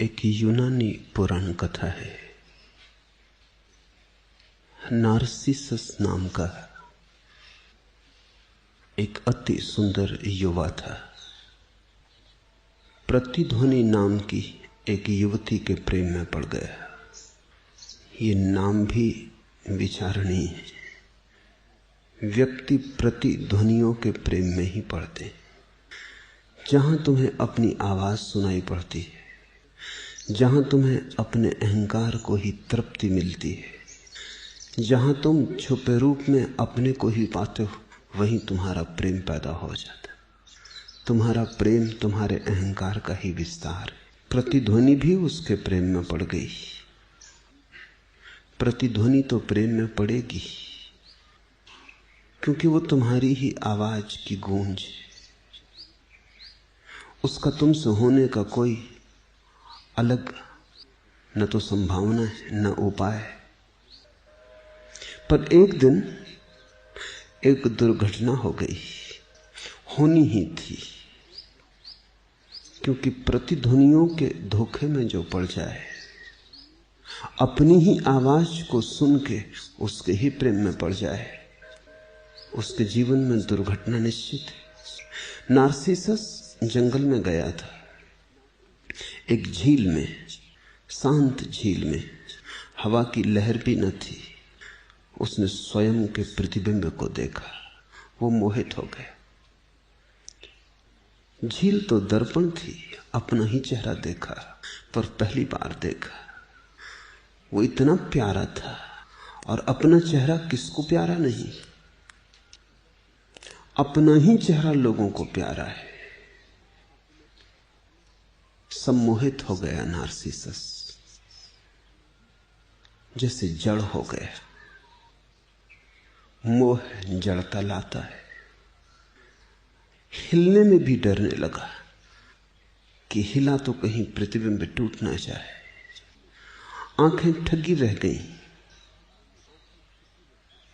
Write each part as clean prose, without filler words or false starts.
एक यूनानी पुराण कथा है। नार्सिसस नाम का एक अति सुंदर युवा था। प्रतिध्वनि नाम की एक युवती के प्रेम में पड़ गया। ये नाम भी विचारणीय है। व्यक्ति प्रतिध्वनियों के प्रेम में ही पड़ते हैं। जहां तुम्हें अपनी आवाज सुनाई पड़ती है, जहां तुम्हें अपने अहंकार को ही तृप्ति मिलती है, जहां तुम छुपे रूप में अपने को ही पाते हो, वहीं तुम्हारा प्रेम पैदा हो जाता है। तुम्हारा प्रेम तुम्हारे अहंकार का ही विस्तार है। प्रतिध्वनि भी उसके प्रेम में पड़ गई। प्रतिध्वनि तो प्रेम में पड़ेगी क्योंकि वो तुम्हारी ही आवाज की गूंज है। उसका तुमसे होने का कोई अलग न तो संभावना है न उपाय है। पर एक दिन एक दुर्घटना हो गई, होनी ही थी, क्योंकि प्रतिध्वनियों के धोखे में जो पड़ जाए, अपनी ही आवाज को सुन के उसके ही प्रेम में पड़ जाए, उसके जीवन में दुर्घटना निश्चित है। नार्सिसस जंगल में गया था। एक झील में, शांत झील में, हवा की लहर भी न थी। उसने स्वयं के प्रतिबिंब को देखा। वो मोहित हो गया। झील तो दर्पण थी, अपना ही चेहरा देखा, पर पहली बार देखा। वो इतना प्यारा था, और अपना चेहरा किसको प्यारा नहीं? अपना ही चेहरा लोगों को प्यारा है। सम्मोहित हो गया नार्सिसस, जैसे जड़ हो गया। मोह जड़ता लाता है। हिलने में भी डरने लगा कि हिला तो कहीं प्रतिबिंब टूट ना जाए। आंखें ठगी रह गईं,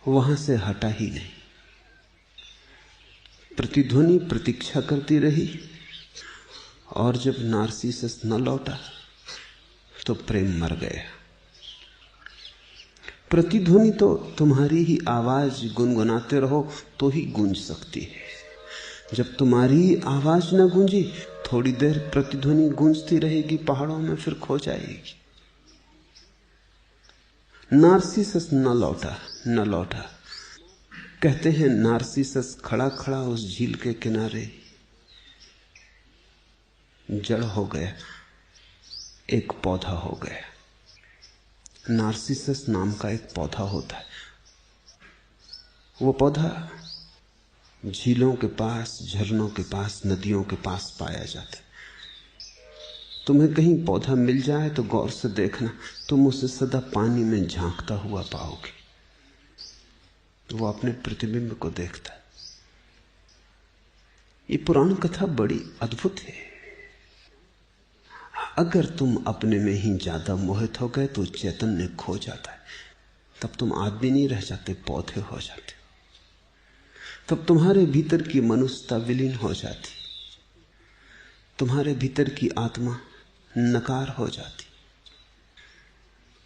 वहां से हटा ही नहीं। प्रतिध्वनि प्रतीक्षा करती रही, और जब नार्सिसस न लौटा तो प्रेम मर गया। प्रतिध्वनि तो तुम्हारी ही आवाज गुनगुनाते रहो तो ही गूंज सकती है। जब तुम्हारी आवाज न गूंजी, थोड़ी देर प्रतिध्वनि गूंजती रहेगी पहाड़ों में, फिर खो जाएगी। नार्सिसस न लौटा। कहते हैं नार्सिसस खड़ा खड़ा उस झील के किनारे जड़ हो गया, एक पौधा हो गया। नार्सिसस नाम का एक पौधा होता है। वो पौधा झीलों के पास, झरनों के पास, नदियों के पास पाया जाता है। तुम्हें कहीं पौधा मिल जाए तो गौर से देखना, तुम उसे सदा पानी में झांकता हुआ पाओगे। वो अपने प्रतिबिंब को देखता है। ये पुराण कथा बड़ी अद्भुत है। अगर तुम अपने में ही ज्यादा मोहित हो गए तो चैतन्य खो जाता है। तब तुम आदमी नहीं रह जाते, पौधे हो जाते। तब तुम्हारे भीतर की मनुष्यता विलीन हो जाती, तुम्हारे भीतर की आत्मा नकार हो जाती।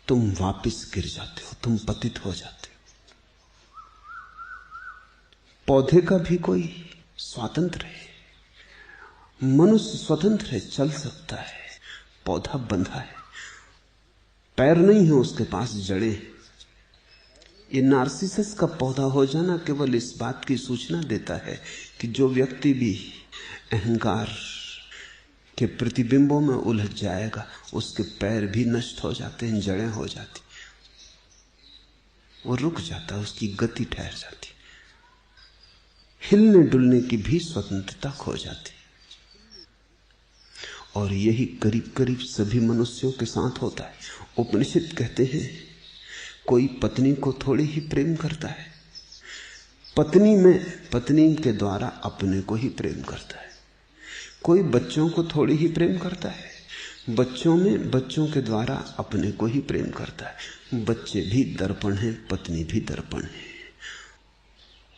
तुम वापस गिर जाते हो, तुम पतित हो जाते हो। पौधे का भी कोई स्वातंत्र है। मनुष्य स्वतंत्र है, चल सकता है। पौधा बंधा है, पैर नहीं है उसके पास, जड़ें। ये नार्सिसस का पौधा हो जाना केवल इस बात की सूचना देता है कि जो व्यक्ति भी अहंकार के प्रतिबिंबों में उलझ जाएगा, उसके पैर भी नष्ट हो जाते हैं, जड़ें हो जाती, वो रुक जाता, उसकी गति ठहर जाती, हिलने डुलने की भी स्वतंत्रता खो जाती। और यही करीब करीब सभी मनुष्यों के साथ होता है। उपनिषद कहते हैं कोई पत्नी को थोड़ी ही प्रेम करता है, पत्नी के द्वारा अपने को ही प्रेम करता है। कोई बच्चों को थोड़ी ही प्रेम करता है, बच्चों में बच्चों के द्वारा अपने को ही प्रेम करता है। बच्चे भी दर्पण हैं, पत्नी भी दर्पण है,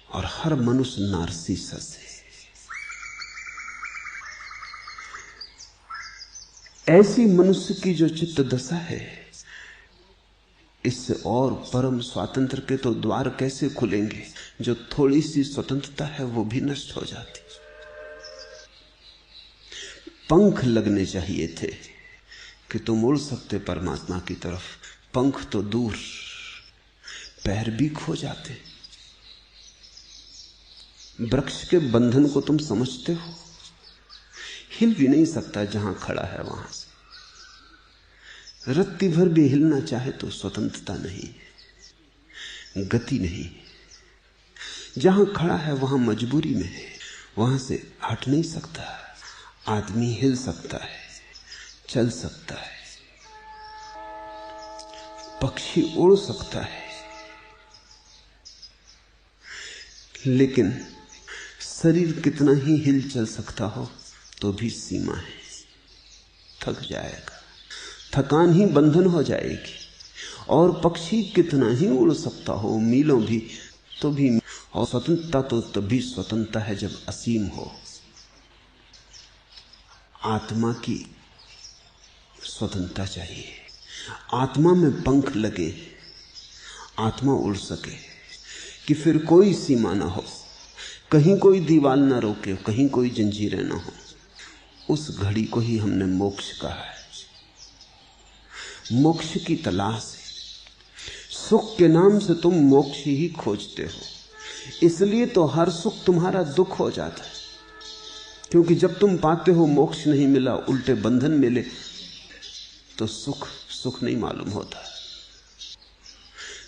और हर मनुष्य नार्सिसस है। ऐसी मनुष्य की जो चित्त दशा है, इससे और परम स्वातंत्र के तो द्वार कैसे खुलेंगे। जो थोड़ी सी स्वतंत्रता है वो भी नष्ट हो जाती। पंख लगने चाहिए थे कि तुम उड़ सकते परमात्मा की तरफ। पंख तो दूर, पैर भी खो जाते। वृक्ष के बंधन को तुम समझते हो, हिल भी नहीं सकता जहां खड़ा है वहां से। रत्ती भर भी हिलना चाहे तो स्वतंत्रता नहीं, गति नहीं। जहां खड़ा है वहां मजबूरी में है, वहां से हट नहीं सकता। आदमी हिल सकता है, चल सकता है, पक्षी उड़ सकता है, लेकिन शरीर कितना ही हिल चल सकता हो तो भी सीमा है। थक जाएगा, थकान ही बंधन हो जाएगी। और पक्षी कितना ही उड़ सकता हो मीलों भी, तो भी। और स्वतंत्रता तो तभी स्वतंत्रता है जब असीम हो। आत्मा की स्वतंत्रता चाहिए। आत्मा में पंख लगे, आत्मा उड़ सके कि फिर कोई सीमा ना हो, कहीं कोई दीवार ना रोके, कहीं कोई जंजीरें ना हो। उस घड़ी को ही हमने मोक्ष कहा है। मोक्ष की तलाश है। सुख के नाम से तुम मोक्ष ही खोजते हो, इसलिए तो हर सुख तुम्हारा दुख हो जाता है। क्योंकि जब तुम पाते हो मोक्ष नहीं मिला, उल्टे बंधन मिले, तो सुख सुख नहीं मालूम होता।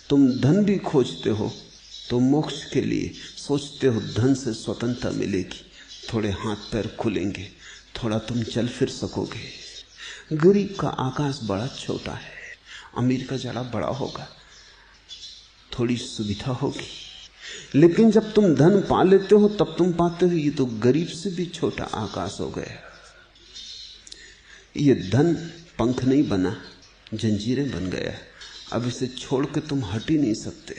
तुम धन भी खोजते हो तो मोक्ष के लिए सोचते हो धन से स्वतंत्रता मिलेगी, थोड़े हाथ पैर खुलेंगे, थोड़ा तुम चल फिर सकोगे। गरीब का आकाश बड़ा छोटा है, अमीर का जरा बड़ा होगा, थोड़ी सुविधा होगी। लेकिन जब तुम धन पा लेते हो तब तुम पाते हो ये तो गरीब से भी छोटा आकाश हो गया। ये धन पंख नहीं बना, जंजीरें बन गया। अब इसे छोड़ के तुम हट ही नहीं सकते।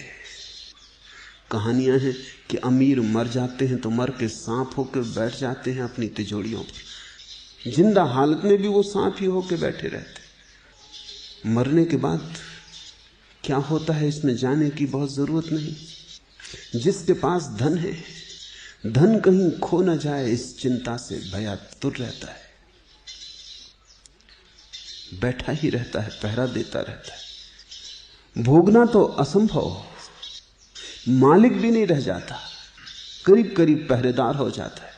कहानियां हैं कि अमीर मर जाते हैं तो मर के सांप होकर बैठ जाते हैं अपनी तिजोरियों पर। जिंदा हालत में भी वो सांप ही होकर बैठे रहते। मरने के बाद क्या होता है इसमें जाने की बहुत जरूरत नहीं। जिसके पास धन है, धन कहीं खो न जाए इस चिंता से भयातुर रहता है, बैठा ही रहता है, पहरा देता रहता है। भोगना तो असंभव, मालिक भी नहीं रह जाता, करीब करीब पहरेदार हो जाता है।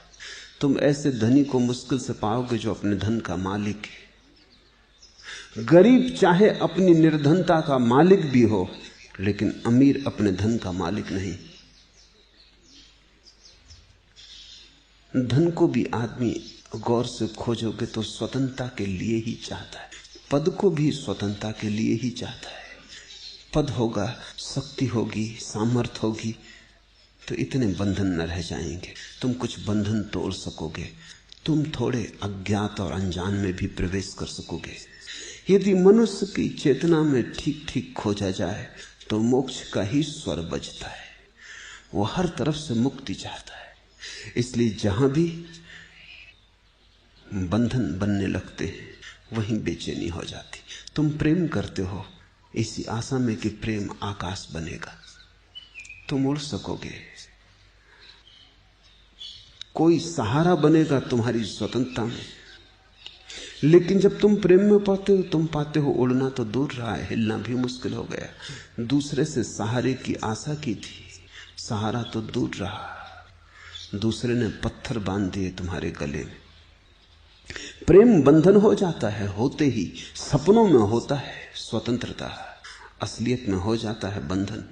तुम ऐसे धनी को मुश्किल से पाओगे जो अपने धन का मालिक है। गरीब चाहे अपनी निर्धनता का मालिक भी हो, लेकिन अमीर अपने धन का मालिक नहीं। धन को भी आदमी गौर से खोजोगे तो स्वतंत्रता के लिए ही चाहता है, पद को भी स्वतंत्रता के लिए ही चाहता है। पद होगा, शक्ति होगी, सामर्थ होगी तो इतने बंधन न रह जाएंगे, तुम कुछ बंधन तोड़ सकोगे, तुम थोड़े अज्ञात और अनजान में भी प्रवेश कर सकोगे। यदि मनुष्य की चेतना में ठीक ठीक खोजा जाए तो मोक्ष का ही स्वर बजता है। वो हर तरफ से मुक्ति चाहता है। इसलिए जहां भी बंधन बनने लगते हैं वहीं बेचैनी हो जाती। तुम प्रेम करते हो इसी आशा में कि प्रेम आकाश बनेगा, तुम उड़ सकोगे, कोई सहारा बनेगा तुम्हारी स्वतंत्रता में। लेकिन जब तुम प्रेम में पड़ते हो तुम पाते हो उड़ना तो दूर रहा है, हिलना भी मुश्किल हो गया। दूसरे से सहारे की आशा की थी, सहारा तो दूर रहा, दूसरे ने पत्थर बांध दिए तुम्हारे गले में। प्रेम बंधन हो जाता है होते ही, सपनों में होता है स्वतंत्रता, असलियत में हो जाता है बंधन।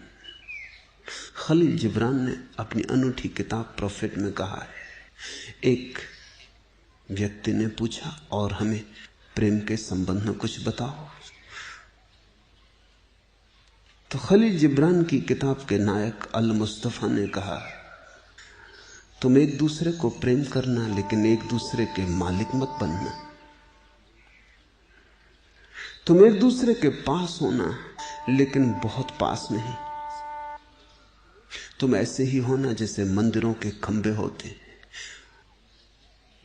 खलील जिब्रान ने अपनी अनूठी किताब प्रोफेट में कहा है, एक व्यक्ति ने पूछा और हमें प्रेम के संबंध में कुछ बताओ। तो खलील जिब्रान की किताब के नायक अल मुस्तफा ने कहा, तुम एक दूसरे को प्रेम करना लेकिन एक दूसरे के मालिक मत बनना। तुम एक दूसरे के पास होना लेकिन बहुत पास नहीं। तुम ऐसे ही होना जैसे मंदिरों के खंभे होते हैं,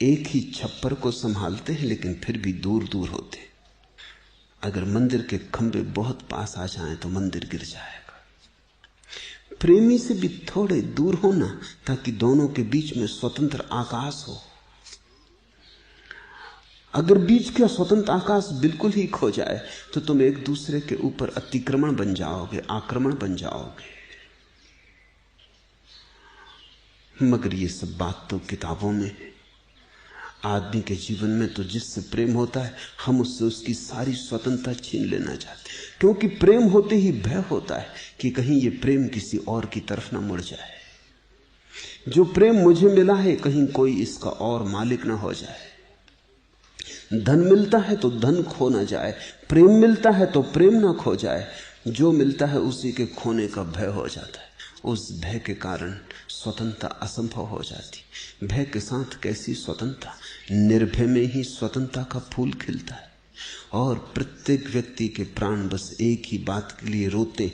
एक ही छप्पर को संभालते हैं लेकिन फिर भी दूर दूर होते हैं। अगर मंदिर के खंभे बहुत पास आ जाएं तो मंदिर गिर जाएगा। प्रेमी से भी थोड़े दूर होना ताकि दोनों के बीच में स्वतंत्र आकाश हो। अगर बीच का स्वतंत्र आकाश बिल्कुल ही खो जाए तो तुम एक दूसरे के ऊपर अतिक्रमण बन जाओगे, आक्रमण बन जाओगे। मगर ये सब बात तो किताबों में है। आदमी के जीवन में तो जिससे प्रेम होता है हम उससे उसकी सारी स्वतंत्रता छीन लेना चाहते हैं, क्योंकि प्रेम होते ही भय होता है कि कहीं ये प्रेम किसी और की तरफ ना मुड़ जाए। जो प्रेम मुझे मिला है कहीं कोई इसका और मालिक ना हो जाए। धन मिलता है तो धन खो ना जाए, प्रेम मिलता है तो प्रेम ना खो जाए। जो मिलता है उसी के खोने का भय हो जाता है। उस भय के कारण स्वतंत्रता असंभव हो जाती। भय के साथ कैसी स्वतंत्रता? निर्भय में ही स्वतंत्रता का फूल खिलता है। और प्रत्येक व्यक्ति के प्राण बस एक ही बात के लिए रोते,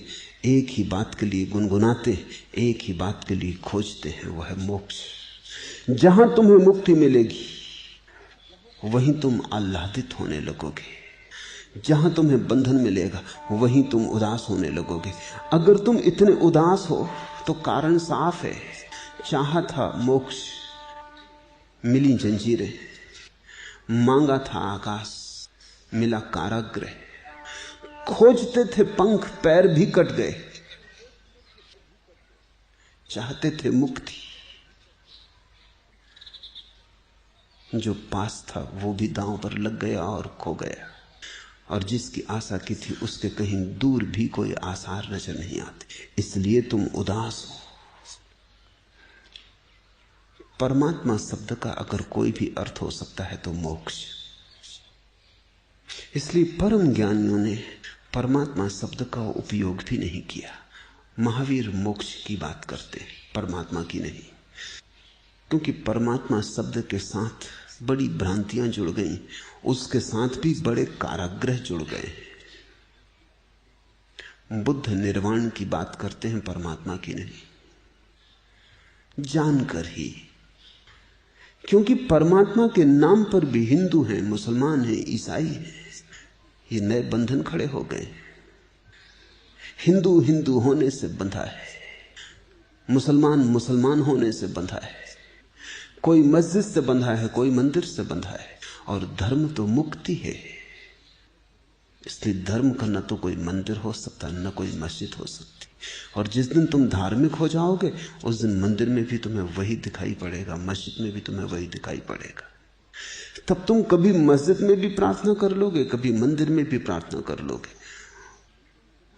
एक ही बात के लिए गुनगुनाते, एक ही बात के लिए खोजते हैं, वह है मोक्ष। जहां तुम्हें मुक्ति मिलेगी वहीं तुम आह्लादित होने लगोगे। जहां तुम्हें बंधन मिलेगा वहीं तुम उदास होने लगोगे। अगर तुम इतने उदास हो तो कारण साफ है। चाहा था मोक्ष, मिली जंजीरें, मांगा था आकाश, मिला कारागृह। खोजते थे पंख, पैर भी कट गए। चाहते थे मुक्ति, जो पास था वो भी दांव पर लग गया और खो गया। और जिसकी आशा की थी उसके कहीं दूर भी कोई आसार नजर नहीं आते। इसलिए तुम उदास हो। परमात्मा शब्द का अगर कोई भी अर्थ हो सकता है तो मोक्ष। इसलिए परम ज्ञानियों ने परमात्मा शब्द का उपयोग भी नहीं किया। महावीर मोक्ष की बात करते हैं, परमात्मा की नहीं, क्योंकि परमात्मा शब्द के साथ बड़ी भ्रांतियां जुड़ गई, उसके साथ भी बड़े कारागृह जुड़ गए। बुद्ध निर्वाण की बात करते हैं, परमात्मा की नहीं, जानकर ही। क्योंकि परमात्मा के नाम पर भी हिंदू हैं, मुसलमान हैं, ईसाई हैं, ये नए बंधन खड़े हो गए। हिंदू हिंदू होने से बंधा है, मुसलमान मुसलमान होने से बंधा है, कोई मस्जिद से बंधा है, कोई मंदिर से बंधा है। और धर्म तो मुक्ति है। इसलिए धर्म का न तो कोई मंदिर हो सकता, न कोई मस्जिद हो सकती। और जिस दिन तुम धार्मिक हो जाओगे उस दिन मंदिर में भी तुम्हें वही दिखाई पड़ेगा, मस्जिद में भी तुम्हें वही दिखाई पड़ेगा। तब तुम कभी मस्जिद में भी प्रार्थना कर लोगे, कभी मंदिर में भी प्रार्थना कर लोगे।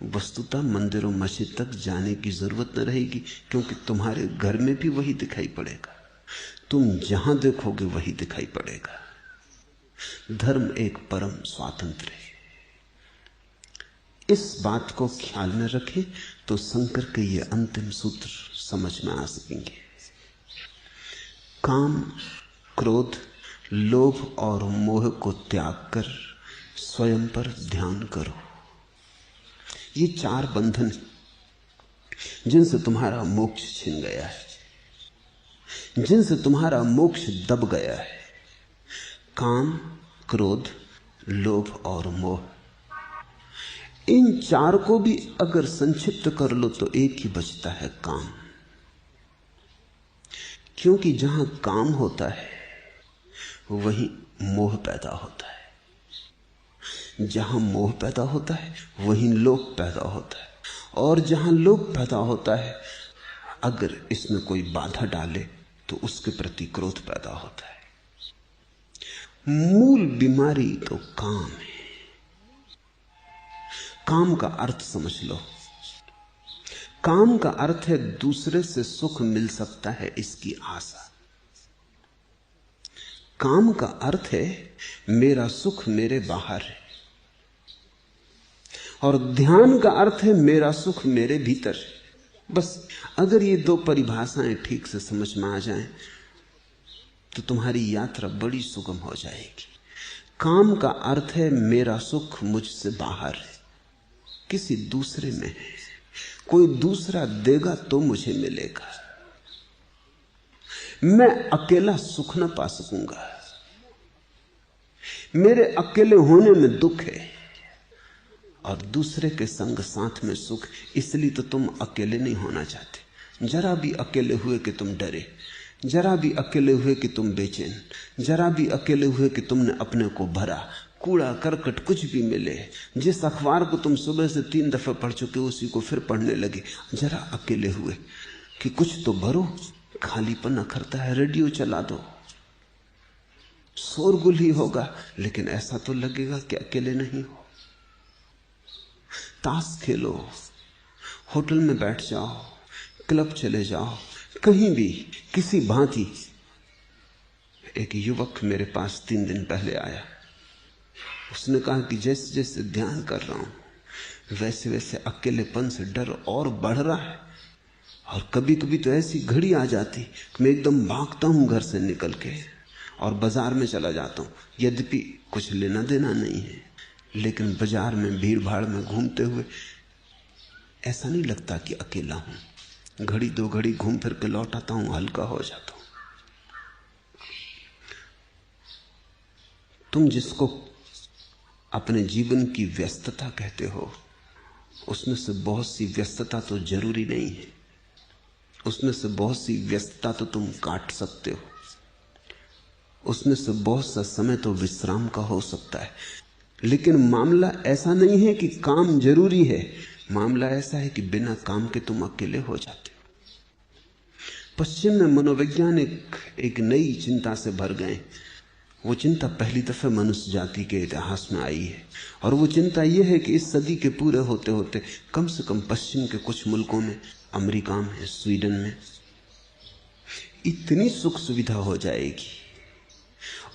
वस्तुतः मंदिर और मस्जिद तक जाने की जरूरत न रहेगी, क्योंकि तुम्हारे घर में भी वही दिखाई पड़ेगा। तुम जहां देखोगे वही दिखाई पड़ेगा। धर्म एक परम स्वातंत्र्य है। इस बात को ख्याल में रखें तो शंकर के ये अंतिम सूत्र समझ में आ सकेंगे। काम, क्रोध, लोभ और मोह को त्याग कर स्वयं पर ध्यान करो। ये चार बंधन जिनसे तुम्हारा मोक्ष छिन गया है, जिनसे तुम्हारा मोक्ष दब गया है। काम, क्रोध, लोभ और मोह। इन चार को भी अगर संक्षिप्त कर लो तो एक ही बचता है, काम। क्योंकि जहां काम होता है वहीं मोह पैदा होता है, जहां मोह पैदा होता है वहीं लोभ पैदा होता है, और जहां लोभ पैदा होता है अगर इसमें कोई बाधा डाले तो उसके प्रति क्रोध पैदा होता है। मूल बीमारी तो काम है। काम का अर्थ समझ लो। काम का अर्थ है दूसरे से सुख मिल सकता है इसकी आशा। काम का अर्थ है मेरा सुख मेरे बाहर है, और ध्यान का अर्थ है मेरा सुख मेरे भीतर है। बस अगर ये दो परिभाषाएं ठीक से समझ में आ जाएं तो तुम्हारी यात्रा बड़ी सुगम हो जाएगी। काम का अर्थ है मेरा सुख मुझसे बाहर है, किसी दूसरे में है, कोई दूसरा देगा तो मुझे मिलेगा। मैं अकेला सुख न पा सकूंगा। मेरे अकेले होने में दुख है और दूसरे के संग साथ में सुख। इसलिए तो तुम अकेले नहीं होना चाहते। जरा भी अकेले हुए कि तुम डरे, जरा भी अकेले हुए कि तुम बेचैन, जरा भी अकेले हुए कि तुमने अपने को भरा। कूड़ा करकट कुछ भी मिले, जिस अखबार को तुम सुबह से 3 दफे पढ़ चुके उसी को फिर पढ़ने लगे। जरा अकेले हुए कि कुछ तो भरो, खालीपन अखरता है। रेडियो चला दो, शोरगुल ही होगा, लेकिन ऐसा तो लगेगा कि अकेले नहीं हो। ताश खेलो, होटल में बैठ जाओ, क्लब चले जाओ, कहीं भी किसी भांति। एक युवक मेरे पास 3 दिन पहले आया। उसने कहा कि जैसे जैसे ध्यान कर रहा हूं वैसे वैसे अकेलेपन से डर और बढ़ रहा है। और कभी कभी तो ऐसी घड़ी आ जाती कि मैं एकदम भागता हूं घर से निकल के और बाजार में चला जाता हूं। यद्यपि कुछ लेना देना नहीं है, लेकिन बाजार में भीड़ भाड़ में घूमते हुए ऐसा नहीं लगता कि अकेला हूं। घड़ी 2 घड़ी घूम फिर के लौट आता हूं, हल्का हो जाता हूं। तुम जिसको अपने जीवन की व्यस्तता कहते हो, उसमें से बहुत सी व्यस्तता तो जरूरी नहीं है। उसमें से बहुत सी व्यस्तता तो तुम काट सकते हो। उसमें से बहुत सा समय तो विश्राम का हो सकता है। लेकिन मामला ऐसा नहीं है कि काम जरूरी है। मामला ऐसा है कि बिना काम के तुम अकेले हो जाते हो। पश्चिम में मनोवैज्ञानिक एक नई चिंता से भर गए। वो चिंता पहली दफे मनुष्य जाति के इतिहास में आई है। और वो चिंता यह है कि इस सदी के पूरे होते होते कम से कम पश्चिम के कुछ मुल्कों में, अमेरिका में, स्वीडन में इतनी सुख सुविधा हो जाएगी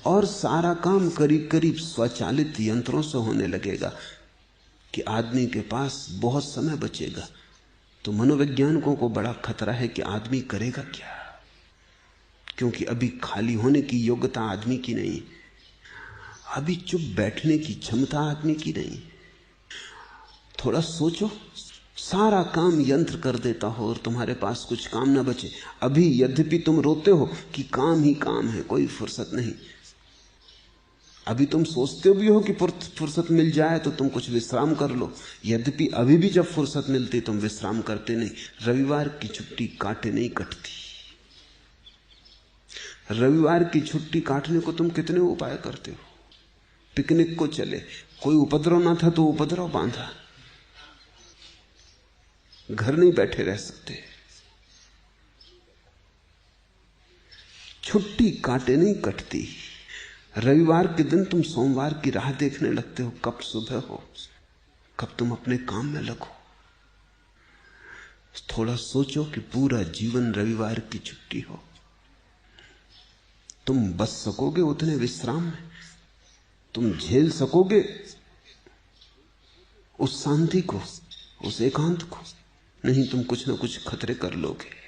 और सारा काम करीब करीब स्वचालित यंत्रों से होने लगेगा कि आदमी के पास बहुत समय बचेगा। तो मनोवैज्ञानिकों को बड़ा खतरा है कि आदमी करेगा क्या, क्योंकि अभी खाली होने की योग्यता आदमी की नहीं, अभी चुप बैठने की क्षमता आदमी की नहीं। थोड़ा सोचो, सारा काम यंत्र कर देता हो और तुम्हारे पास कुछ काम ना बचे। अभी यद्यपि तुम रोते हो कि काम ही काम है, कोई फुर्सत नहीं। अभी तुम सोचते भी हो कि फुर्सत मिल जाए तो तुम कुछ विश्राम कर लो। यद्यपि अभी भी जब फुर्सत मिलती तुम विश्राम करते नहीं। रविवार की छुट्टी काटे नहीं कटती। रविवार की छुट्टी काटने को तुम कितने उपाय करते हो। पिकनिक को चले, कोई उपद्रव ना था तो उपद्रव बांधा। घर नहीं बैठे रह सकते। छुट्टी काटे नहीं कटती। रविवार के दिन तुम सोमवार की राह देखने लगते हो, कब सुबह हो, कब तुम अपने काम में लगो। थोड़ा सोचो कि पूरा जीवन रविवार की छुट्टी हो, तुम बच सकोगे उतने विश्राम में? तुम झेल सकोगे उस शांति को, उस एकांत को? नहीं, तुम कुछ ना कुछ खतरे कर लोगे,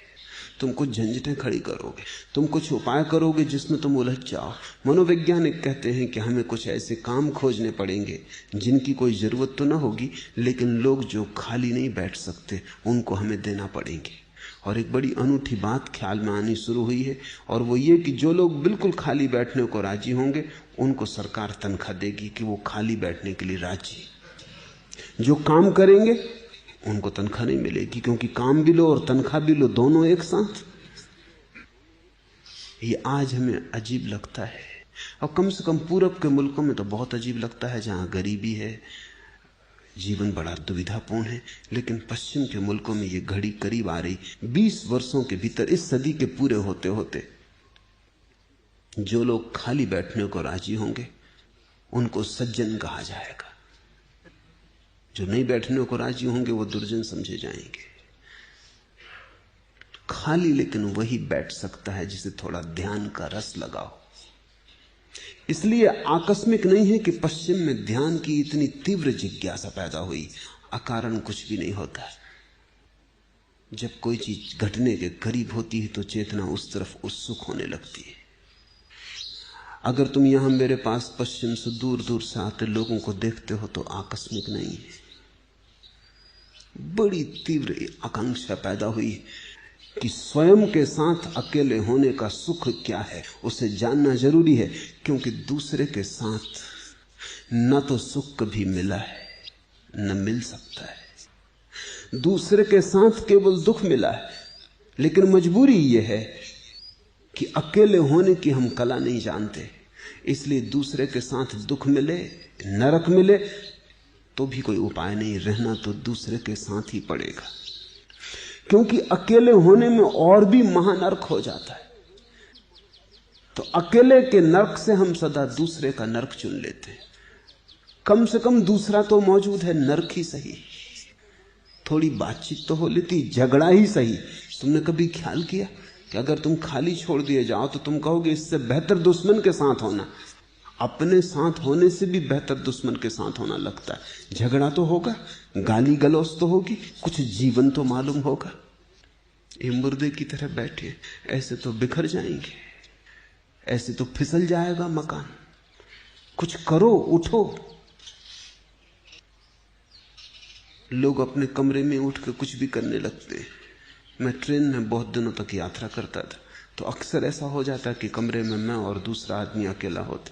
तुम कुछ झंझटें खड़ी करोगे, तुम कुछ उपाय करोगे जिसमें तुम उलझ जाओ। मनोवैज्ञानिक कहते हैं कि हमें कुछ ऐसे काम खोजने पड़ेंगे जिनकी कोई जरूरत तो ना होगी, लेकिन लोग जो खाली नहीं बैठ सकते उनको हमें देना पड़ेंगे। और एक बड़ी अनूठी बात ख्याल में आनी शुरू हुई है, और वो ये कि जो लोग बिल्कुल खाली बैठने को राजी होंगे उनको सरकार तनख्वाह देगी कि वो खाली बैठने के लिए राजी। जो काम करेंगे उनको तनख्वाह नहीं मिलेगी, क्योंकि काम भी लो और तनख्वाह भी लो, दोनों एक साथ। ये आज हमें अजीब लगता है, और कम से कम पूरब के मुल्कों में तो बहुत अजीब लगता है, जहां गरीबी है, जीवन बड़ा दुविधापूर्ण है। लेकिन पश्चिम के मुल्कों में ये घड़ी करीब आ रही। 20 वर्षों के भीतर, इस सदी के पूरे होते होते, जो लोग खाली बैठने को राजी होंगे उनको सज्जन कहा जाएगा। जो नहीं बैठने को राजी होंगे वो दुर्जन समझे जाएंगे। खाली लेकिन वही बैठ सकता है जिसे थोड़ा ध्यान का रस लगा हो। इसलिए आकस्मिक नहीं है कि पश्चिम में ध्यान की इतनी तीव्र जिज्ञासा पैदा हुई। अकारण कुछ भी नहीं होता। जब कोई चीज घटने के करीब होती है तो चेतना उस तरफ उत्सुक होने लगती है। अगर तुम यहां मेरे पास पश्चिम से दूर दूर से आते लोगों को देखते हो तो आकस्मिक नहीं है। बड़ी तीव्र आकांक्षा पैदा हुई कि स्वयं के साथ अकेले होने का सुख क्या है, उसे जानना जरूरी है। क्योंकि दूसरे के साथ न तो सुख कभी मिला है न मिल सकता है। दूसरे के साथ केवल दुख मिला है, लेकिन मजबूरी यह है कि अकेले होने की हम कला नहीं जानते। इसलिए दूसरे के साथ दुख मिले, नरक मिले, तो भी कोई उपाय नहीं, रहना तो दूसरे के साथ ही पड़ेगा। क्योंकि अकेले होने में और भी महानरक हो जाता है। तो अकेले के नरक से हम सदा दूसरे का नरक चुन लेते हैं। कम से कम दूसरा तो मौजूद है, नरक ही सही, थोड़ी बातचीत तो हो लेती, झगड़ा ही सही। तुमने कभी ख्याल किया कि अगर तुम खाली छोड़ दिए जाओ तो तुम कहोगे इससे बेहतर दुश्मन के साथ होना। अपने साथ होने से भी बेहतर दुश्मन के साथ होना लगता है। झगड़ा तो होगा, गाली गलौज तो होगी, कुछ जीवन तो मालूम होगा। ये मुर्दे की तरह बैठे ऐसे तो बिखर जाएंगे, ऐसे तो फिसल जाएगा मकान। कुछ करो, उठो। लोग अपने कमरे में उठ के कुछ भी करने लगते हैं। मैं ट्रेन में बहुत दिनों तक यात्रा करता था, तो अक्सर ऐसा हो जाता कि कमरे में मैं और दूसरा आदमी अकेला होता।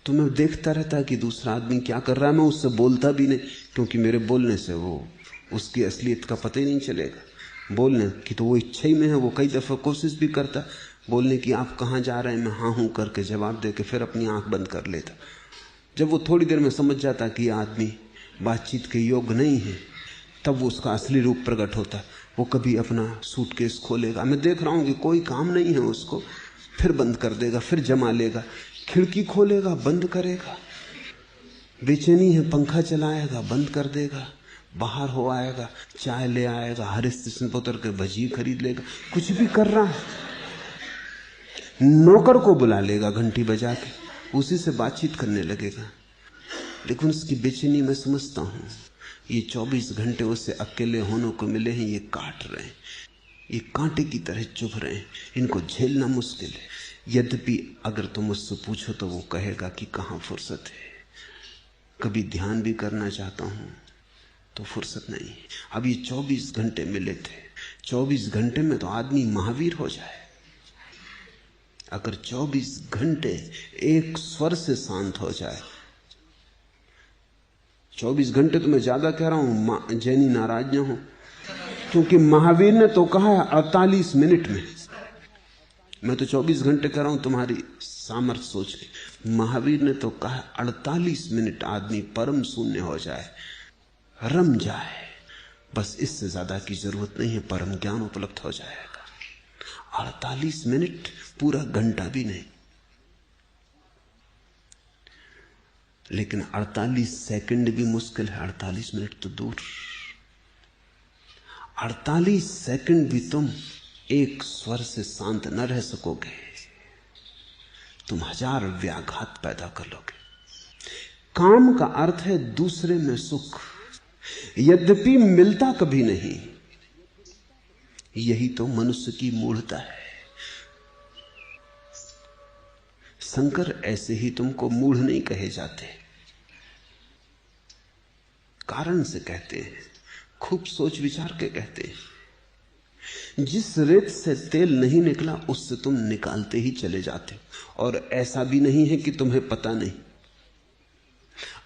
तो मैं देखता रहता कि दूसरा आदमी क्या कर रहा है। मैं उससे बोलता भी नहीं, क्योंकि मेरे बोलने से वो उसकी असलियत का पता ही नहीं चलेगा। बोलने की तो वो इच्छा ही में है। वो कई दफा कोशिश भी करता बोलने की, आप कहाँ जा रहे हैं, मैं हाँ हूं करके जवाब दे के फिर अपनी आंख बंद कर लेता। जब वो थोड़ी देर में समझ जाता कि यह आदमी बातचीत के योग्य नहीं है, तब वो उसका असली रूप प्रकट होता। वो कभी अपना सूटकेस खोलेगा, मैं देख रहा हूं कि कोई काम नहीं है उसको, फिर बंद कर देगा, फिर जमा लेगा। खिड़की खोलेगा, बंद करेगा। बेचैनी है, पंखा चलाएगा, बंद कर देगा। बाहर हो आएगा, चाय ले आएगा, हर स्टेशन पर उतर के भजी खरीद लेगा। कुछ भी कर रहा है। नौकर को बुला लेगा घंटी बजा के, उसी से बातचीत करने लगेगा। लेकिन उसकी बेचैनी मैं समझता हूं। ये 24 घंटे उससे अकेले होने को मिले हैं, ये काट रहे हैं, ये कांटे की तरह चुभ रहे हैं। इनको झेलना मुश्किल है। यद्यपि अगर तुम मुझसे पूछो तो वो कहेगा कि कहाँ फुर्सत है, कभी ध्यान भी करना चाहता हूं तो फुर्सत नहीं। अब ये 24 घंटे मिले थे, 24 घंटे में तो आदमी महावीर हो जाए। अगर 24 घंटे एक स्वर से शांत हो जाए, 24 घंटे तो मैं ज्यादा कह रहा हूं, जैनी नाराज न हो, क्योंकि महावीर ने तो कहा है 48 मिनट में। मैं तो 24 घंटे कह रहा हूं तुम्हारी सामर्थ्य सोच के। महावीर ने तो कहा 48 मिनट आदमी परम शून्य हो जाए, रम जाए, बस इससे ज्यादा की जरूरत नहीं है, परम ज्ञान उपलब्ध हो जाएगा। 48 मिनट, पूरा घंटा भी नहीं। लेकिन 48 सेकंड भी मुश्किल है, 48 मिनट तो दूर। 48 सेकंड भी तुम एक स्वर से शांत न रह सकोगे, तुम हजार व्याघात पैदा कर लोगे। काम का अर्थ है दूसरे में सुख, यद्यपि मिलता कभी नहीं। यही तो मनुष्य की मूढ़ता है। शंकर ऐसे ही तुमको मूढ़ नहीं कहे जाते, कारण से कहते हैं, खूब सोच विचार के कहते हैं। जिस रेत से तेल नहीं निकला उससे तुम निकालते ही चले जाते हो। और ऐसा भी नहीं है कि तुम्हें पता नहीं।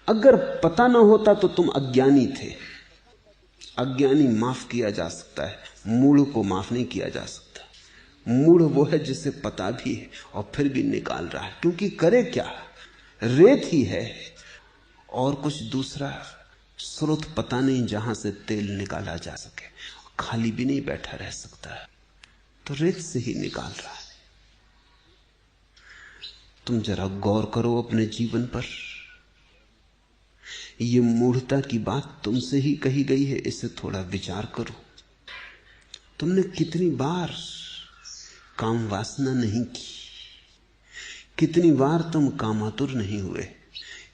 अगर पता ना होता तो तुम अज्ञानी थे। अज्ञानी माफ किया जा सकता है, मूढ़ को माफ नहीं किया जा सकता। मूढ़ वो है जिसे पता भी है और फिर भी निकाल रहा है, क्योंकि करे क्या, रेत ही है और कुछ दूसरा स्रोत पता नहीं जहां से तेल निकाला जा सके। खाली भी नहीं बैठा रह सकता, तो रेत से ही निकाल रहा है। तुम जरा गौर करो अपने जीवन पर। ये मूढ़ता की बात तुमसे ही कही गई है, इसे थोड़ा विचार करो। तुमने कितनी बार काम वासना नहीं की, कितनी बार तुम कामातुर नहीं हुए,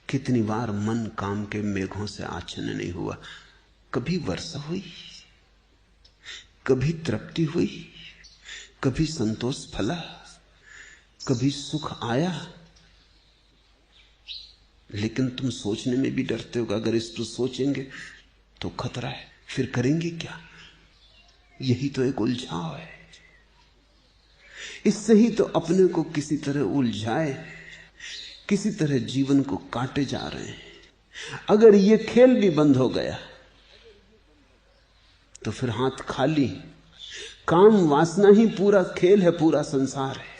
कितनी बार मन काम के मेघों से आच्छन्न नहीं हुआ। कभी वर्षा हुई, कभी तृप्ति हुई, कभी संतोष फला, कभी सुख आया। लेकिन तुम सोचने में भी डरते हो कि अगर इस पर सोचेंगे तो खतरा है, फिर करेंगे क्या। यही तो एक उलझाव है। इससे ही तो अपने को किसी तरह उलझाए, किसी तरह जीवन को काटे जा रहे हैं। अगर ये खेल भी बंद हो गया तो फिर हाथ खाली। काम वासना ही पूरा खेल है, पूरा संसार है।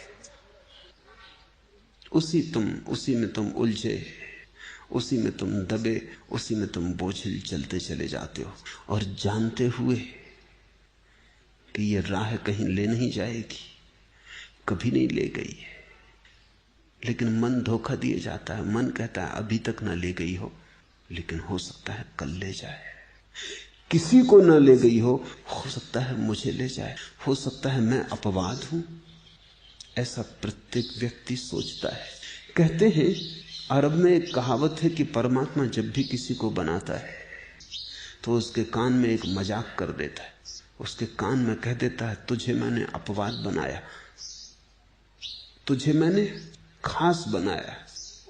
उसी में तुम उलझे, उसी में तुम दबे, उसी में तुम बोझिल चलते चले जाते हो, और जानते हुए कि ये राह कहीं ले नहीं जाएगी, कभी नहीं ले गई है। लेकिन मन धोखा दिए जाता है। मन कहता है अभी तक ना ले गई हो, लेकिन हो सकता है कल ले जाए। किसी को ना ले गई हो सकता है मुझे ले जाए, हो सकता है मैं अपवाद हूं। ऐसा प्रत्येक व्यक्ति सोचता है। कहते हैं अरब में एक कहावत है कि परमात्मा जब भी किसी को बनाता है तो उसके कान में एक मजाक कर देता है। उसके कान में कह देता है तुझे मैंने अपवाद बनाया, तुझे मैंने खास बनाया,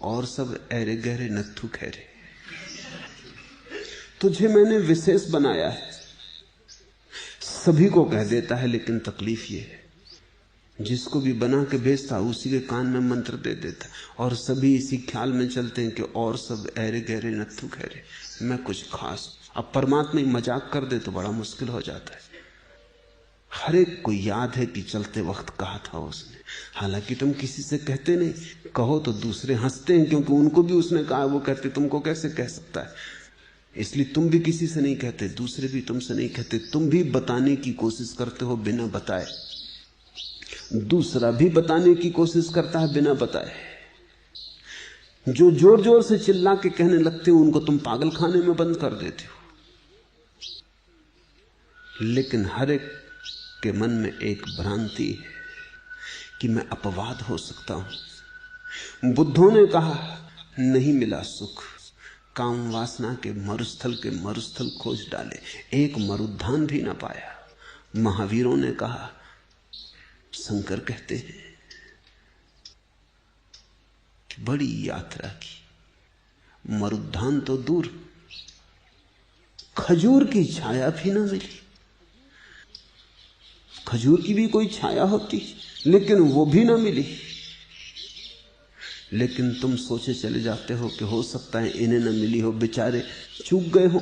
और सब ऐरे गहरे नत्थु खैरे। तुझे मैंने विशेष बनाया है। सभी को कह देता है, लेकिन तकलीफ ये है जिसको भी बना के भेजता उसी के कान में मंत्र दे देता, और सभी इसी ख्याल में चलते हैं कि और सब ऐरे गहरे नत्थु खैरे, मैं कुछ खास। अब परमात्मा ही मजाक कर दे तो बड़ा मुश्किल हो जाता है। हर एक को याद है कि चलते वक्त कहा था उसने, हालांकि तुम किसी से कहते नहीं। कहो तो दूसरे हंसते हैं, क्योंकि उनको भी उसने कहा। वो कहते तुमको कैसे कह सकता है, इसलिए तुम भी किसी से नहीं कहते, दूसरे भी तुमसे नहीं कहते। तुम भी बताने की कोशिश करते हो बिना बताए, दूसरा भी बताने की कोशिश करता है बिना बताए। जो जोर जोर से चिल्ला के कहने लगते हो उनको तुम पागल खाने में बंद कर देते हो। लेकिन हर एक के मन में एक भ्रांति है कि मैं अपवाद हो सकता हूं। बुद्धों ने कहा नहीं मिला सुख, काम वासना के मरुस्थल खोज डाले, एक मरुद्धान भी ना पाया। महावीरों ने कहा, शंकर कहते हैं कि बड़ी यात्रा की, मरुद्धान तो दूर, खजूर की छाया भी ना मिली। खजूर की भी कोई छाया होती, लेकिन वो भी ना मिली। लेकिन तुम सोचे चले जाते हो कि हो सकता है इन्हें न मिली हो, बेचारे चूक गए हो,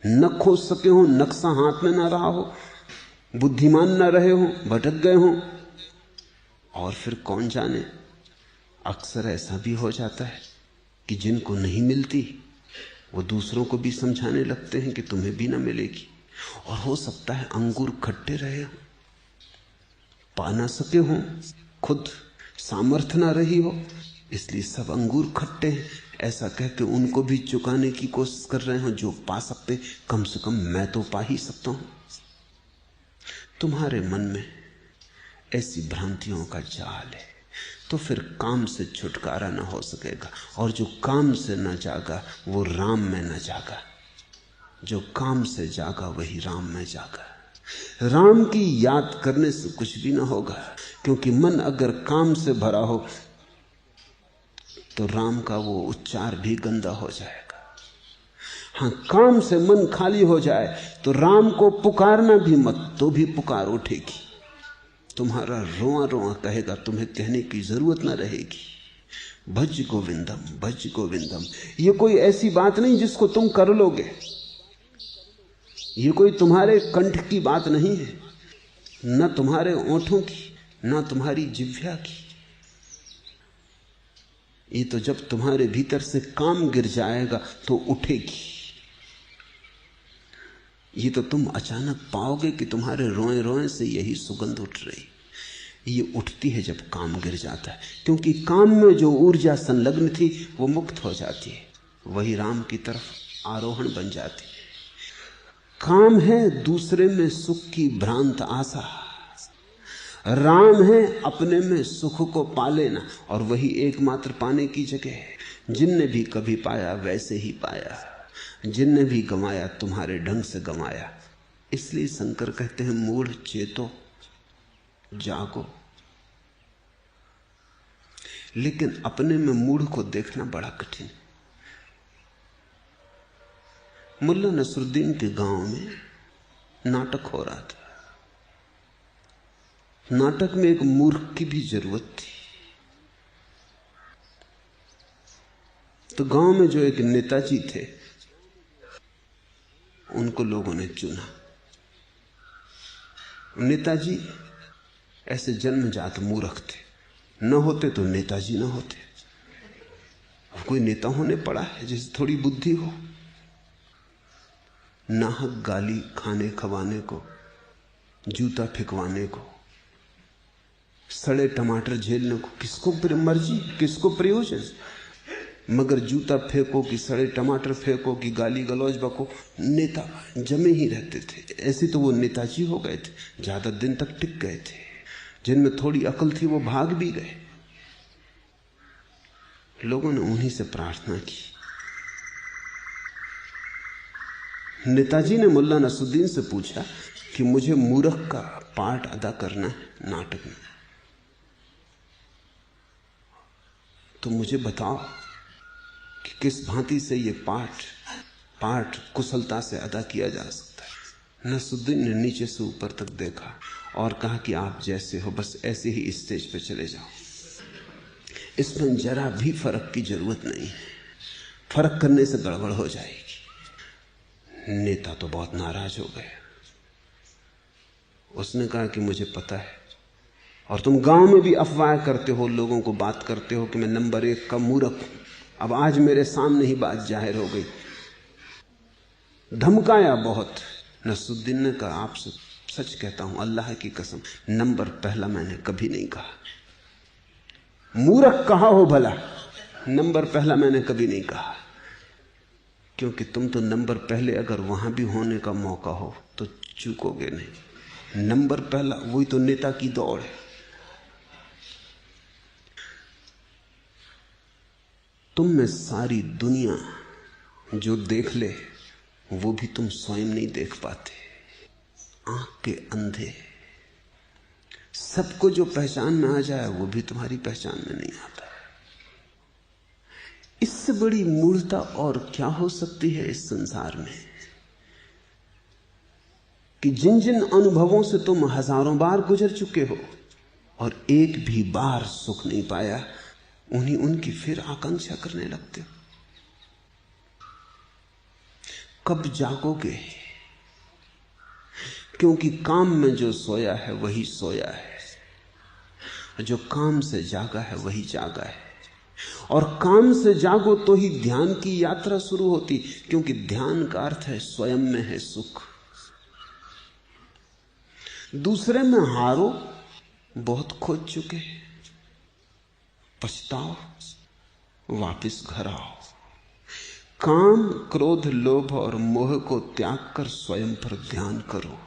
न खोज सके हो, नक्शा हाथ में ना रहा हो, बुद्धिमान न रहे हो, भटक गए हो। और फिर कौन जाने, अक्सर ऐसा भी हो जाता है कि जिनको नहीं मिलती वो दूसरों को भी समझाने लगते हैं कि तुम्हें भी ना मिलेगी। और हो सकता है अंगूर खट्टे रहे हो, पा ना सके हो, खुद सामर्थ्य ना रही हो, इसलिए सब अंगूर खट्टे हैं। ऐसा कह के उनको भी चुकाने की कोशिश कर रहे हो। जो पा सकते, कम से कम मैं तो पा ही सकता हूं। तुम्हारे मन में ऐसी भ्रांतियों का जाल है, तो फिर काम से छुटकारा ना हो सकेगा। और जो काम से ना जागा वो राम में ना जागा, जो काम से जागा वही राम में जागा। राम की याद करने से कुछ भी ना होगा, क्योंकि मन अगर काम से भरा हो तो राम का वो उच्चार भी गंदा हो जाएगा। हाँ, काम से मन खाली हो जाए तो राम को पुकारना भी मत, तो भी पुकार उठेगी। तुम्हारा रोआ रोआ कहेगा, तुम्हें कहने की जरूरत ना रहेगी। भज गोविंदम, भज गोविंदम। ये कोई ऐसी बात नहीं जिसको तुम कर लोगे, ये कोई तुम्हारे कंठ की बात नहीं है, न तुम्हारे ओंठों की, न तुम्हारी जिह्वा की। ये तो जब तुम्हारे भीतर से काम गिर जाएगा तो उठेगी। ये तो तुम अचानक पाओगे कि तुम्हारे रोए रोए से यही सुगंध उठ रही। ये उठती है जब काम गिर जाता है, क्योंकि काम में जो ऊर्जा संलग्न थी वो मुक्त हो जाती है, वही राम की तरफ आरोहण बन जाती है। काम है दूसरे में सुख की भ्रांत आशा, राम है अपने में सुख को पा लेना, और वही एकमात्र पाने की जगह है। जिनने भी कभी पाया वैसे ही पाया, जिनने भी गंवाया तुम्हारे ढंग से गंवाया। इसलिए शंकर कहते हैं मूढ़ चेतो जागो। लेकिन अपने में मूढ़ को देखना बड़ा कठिन है। मुल्ला नसरुद्दीन के गांव में नाटक हो रहा था। नाटक में एक मूर्ख की भी जरूरत थी। तो गांव में जो एक नेताजी थे, उनको लोगों ने चुना। नेताजी ऐसे जन्मजात मूर्ख थे, न होते तो नेताजी न होते। अब कोई नेता होने पड़ा है जिसे थोड़ी बुद्धि हो। नाहक गाली खाने खवाने को, जूता फेंकवाने को, सड़े टमाटर झेलने को किसको मर्जी, किसको प्रयोजन। मगर जूता फेंको कि सड़े टमाटर फेंको कि गाली गलौज बको, नेता जमे ही रहते थे। ऐसे तो वो नेताजी हो गए थे, ज्यादा दिन तक टिक गए थे। जिनमें थोड़ी अकल थी वो भाग भी गए। लोगों ने उन्हीं से प्रार्थना की। नेताजी ने मुल्ला नसरुद्दीन से पूछा कि मुझे मूर्ख का पार्ट अदा करना है नाटक में, तो मुझे बताओ कि किस भांति से ये पाठ कुशलता से अदा किया जा सकता है। नसरुद्दीन ने नीचे से ऊपर तक देखा और कहा कि आप जैसे हो बस ऐसे ही स्टेज पे चले जाओ, इसमें जरा भी फर्क की जरूरत नहीं है, फर्क करने से गड़बड़ हो जाएगी। नेता तो बहुत नाराज हो गया। उसने कहा कि मुझे पता है, और तुम गांव में भी अफवाह करते हो, लोगों को बात करते हो कि मैं नंबर 1 का मूर्ख हूं। अब आज मेरे सामने ही बात जाहिर हो गई। धमकाया बहुत। नसरुद्दीन ने कहा आपसे सच कहता हूं, अल्लाह की कसम, नंबर पहला मैंने कभी नहीं कहा। मूर्ख कहा हो भला, नंबर पहला मैंने कभी नहीं कहा। क्योंकि तुम तो नंबर पहले अगर वहां भी होने का मौका हो तो चूकोगे नहीं। नंबर पहला वही तो नेता की दौड़ है। तुम में सारी दुनिया जो देख ले वो भी तुम स्वयं नहीं देख पाते। आंख के अंधे। सबको जो पहचान में आ जाए वो भी तुम्हारी पहचान में नहीं आता। इससे बड़ी मूर्खता और क्या हो सकती है इस संसार में कि जिन जिन अनुभवों से तुम हजारों बार गुजर चुके हो और एक भी बार सुख नहीं पाया, उनकी फिर आकांक्षा करने लगते हो। कब जागोगे? क्योंकि काम में जो सोया है वही सोया है, जो काम से जागा है वही जागा है। और काम से जागो तो ही ध्यान की यात्रा शुरू होती, क्योंकि ध्यान का अर्थ है स्वयं में है सुख। दूसरे में हारो, बहुत खोज चुके, पछताओ, वापस घर आओ। काम, क्रोध, लोभ और मोह को त्याग कर स्वयं पर ध्यान करो।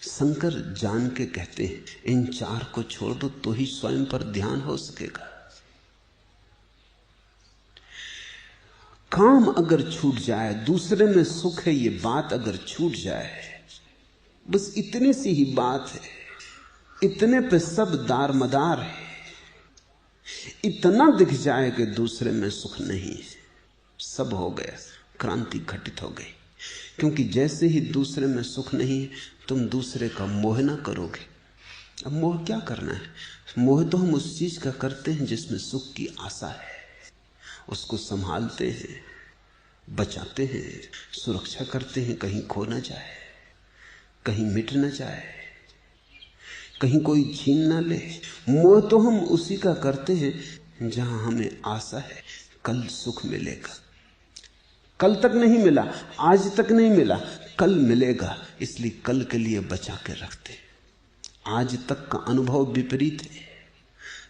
शंकर जान के कहते हैं इन 4 को छोड़ दो तो ही स्वयं पर ध्यान हो सकेगा। काम अगर छूट जाए, दूसरे में सुख है ये बात अगर छूट जाए, बस इतनी सी ही बात है, इतने पे सब दारमदार है। इतना दिख जाए कि दूसरे में सुख नहीं है, सब हो गया, क्रांति घटित हो गई। क्योंकि जैसे ही दूसरे में सुख नहीं है, तुम दूसरे का मोह ना करोगे। अब मोह क्या करना है? मोह तो हम उस चीज का करते हैं जिसमें सुख की आशा है, उसको संभालते हैं, बचाते हैं, सुरक्षा करते हैं, कहीं खो ना जाए, कहीं मिट ना जाए, कहीं कोई छीन ना ले। मोह तो हम उसी का करते हैं जहां हमें आशा है कल सुख मिलेगा। कल तक नहीं मिला, आज तक नहीं मिला, कल मिलेगा, इसलिए कल के लिए बचा के रखते। आज तक का अनुभव विपरीत है,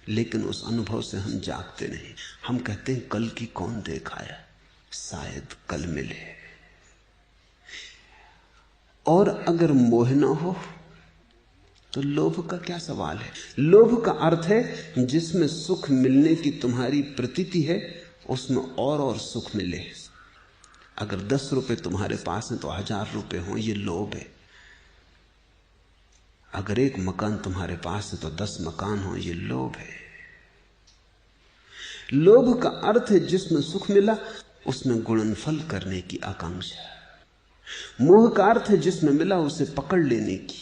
लेकिन उस अनुभव से हम जागते नहीं। हम कहते हैं कल की कौन देख आया, शायद कल मिले। और अगर मोह न हो तो लोभ का क्या सवाल है? लोभ का अर्थ है जिसमें सुख मिलने की तुम्हारी प्रतीति है, उसमें और सुख मिले। अगर 10 रुपए तुम्हारे पास हैं तो 1000 रुपए हो, ये लोभ है। अगर 1 मकान तुम्हारे पास है तो 10 मकान हो, ये लोभ है। लोभ का अर्थ है जिसमें सुख मिला उसमें गुणनफल करने की आकांक्षा। मोह का अर्थ है जिसमें मिला उसे पकड़ लेने की,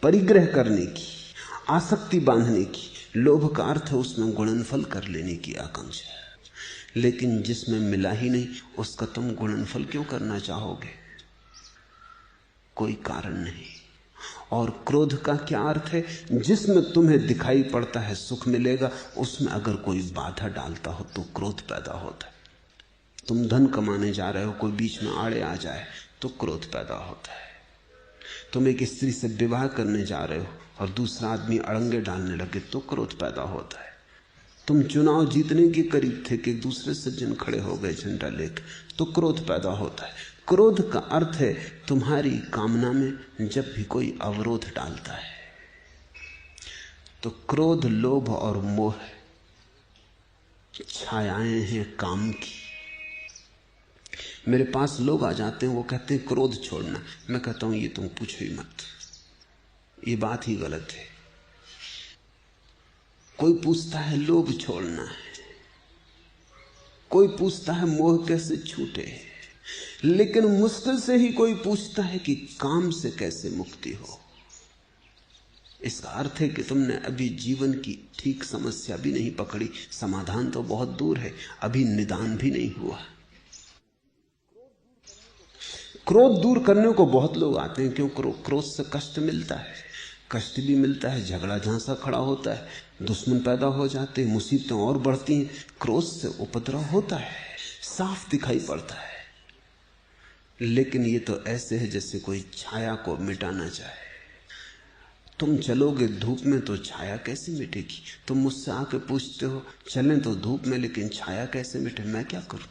परिग्रह करने की, आसक्ति बांधने की। लोभ का अर्थ है उसमें गुणनफल कर लेने की आकांक्षा। लेकिन जिसमें मिला ही नहीं उसका तुम गुणनफल क्यों करना चाहोगे? कोई कारण नहीं। और क्रोध का क्या अर्थ है? जिसमें तुम्हें दिखाई पड़ता है सुख मिलेगा, उसमें अगर कोई बाधा डालता हो तो क्रोध पैदा होता है। तुम धन कमाने जा रहे हो, कोई बीच में आड़े आ जाए तो क्रोध पैदा होता है। तुम एक स्त्री से विवाह करने जा रहे हो और दूसरा आदमी अड़ंगे डालने लगे तो क्रोध पैदा होता है। तुम चुनाव जीतने के करीब थे कि एक दूसरे सज्जन खड़े हो गए झंडा लेकर, तो क्रोध पैदा होता है। क्रोध का अर्थ है तुम्हारी कामना में जब भी कोई अवरोध डालता है। तो क्रोध, लोभ और मोह छायाएं हैं काम की। मेरे पास लोग आ जाते हैं, वो कहते हैं क्रोध छोड़ना। मैं कहता हूं ये तुम पूछो ही मत, ये बात ही गलत है। कोई पूछता है लोभ छोड़ना है, कोई पूछता है मोह कैसे छूटे, लेकिन मुश्किल से ही कोई पूछता है कि काम से कैसे मुक्ति हो। इसका अर्थ है कि तुमने अभी जीवन की ठीक समस्या भी नहीं पकड़ी। समाधान तो बहुत दूर है, अभी निदान भी नहीं हुआ। क्रोध दूर करने को बहुत लोग आते हैं, क्यों? क्रोध से कष्ट मिलता है, कष्ट भी मिलता है, झगड़ा झांसा खड़ा होता है, दुश्मन पैदा हो जाते हैं, मुसीबतें और बढ़ती हैं। क्रोध से उपद्रव होता है, साफ दिखाई पड़ता है। लेकिन ये तो ऐसे है जैसे कोई छाया को मिटाना चाहे। तुम चलोगे धूप में तो छाया कैसे मिटेगी? तुम मुझसे आके पूछते हो चलें तो धूप में, लेकिन छाया कैसे मिटे? मैं क्या करूं?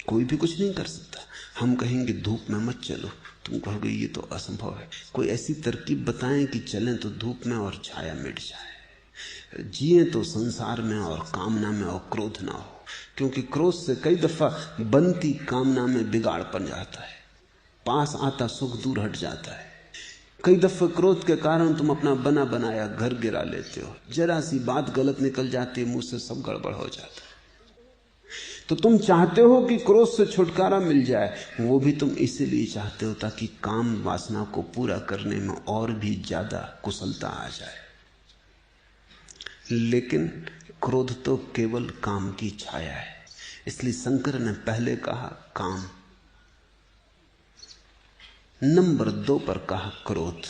कोई भी कुछ नहीं कर सकता। हम कहेंगे धूप में मत चलो, तुम कहोगे ये तो असंभव है। कोई ऐसी तरकीब बताएं कि चलें तो धूप में और छाया मिट जाए। जिए तो संसार में और कामना में और क्रोध ना हो, क्योंकि क्रोध से कई दफा बनती कामना में बिगाड़ बन जाता है, पास आता सुख दूर हट जाता है। कई दफे क्रोध के कारण तुम अपना बना बनाया घर गिरा लेते हो, जरा सी बात गलत निकल जाती है, मुंह से सब गड़बड़ हो जाता है। तो तुम चाहते हो कि क्रोध से छुटकारा मिल जाए, वो भी तुम इसीलिए चाहते हो ताकि काम वासना को पूरा करने में और भी ज्यादा कुशलता आ जाए। लेकिन क्रोध तो केवल काम की छाया है। इसलिए शंकर ने पहले कहा काम, नंबर 2 पर कहा क्रोध,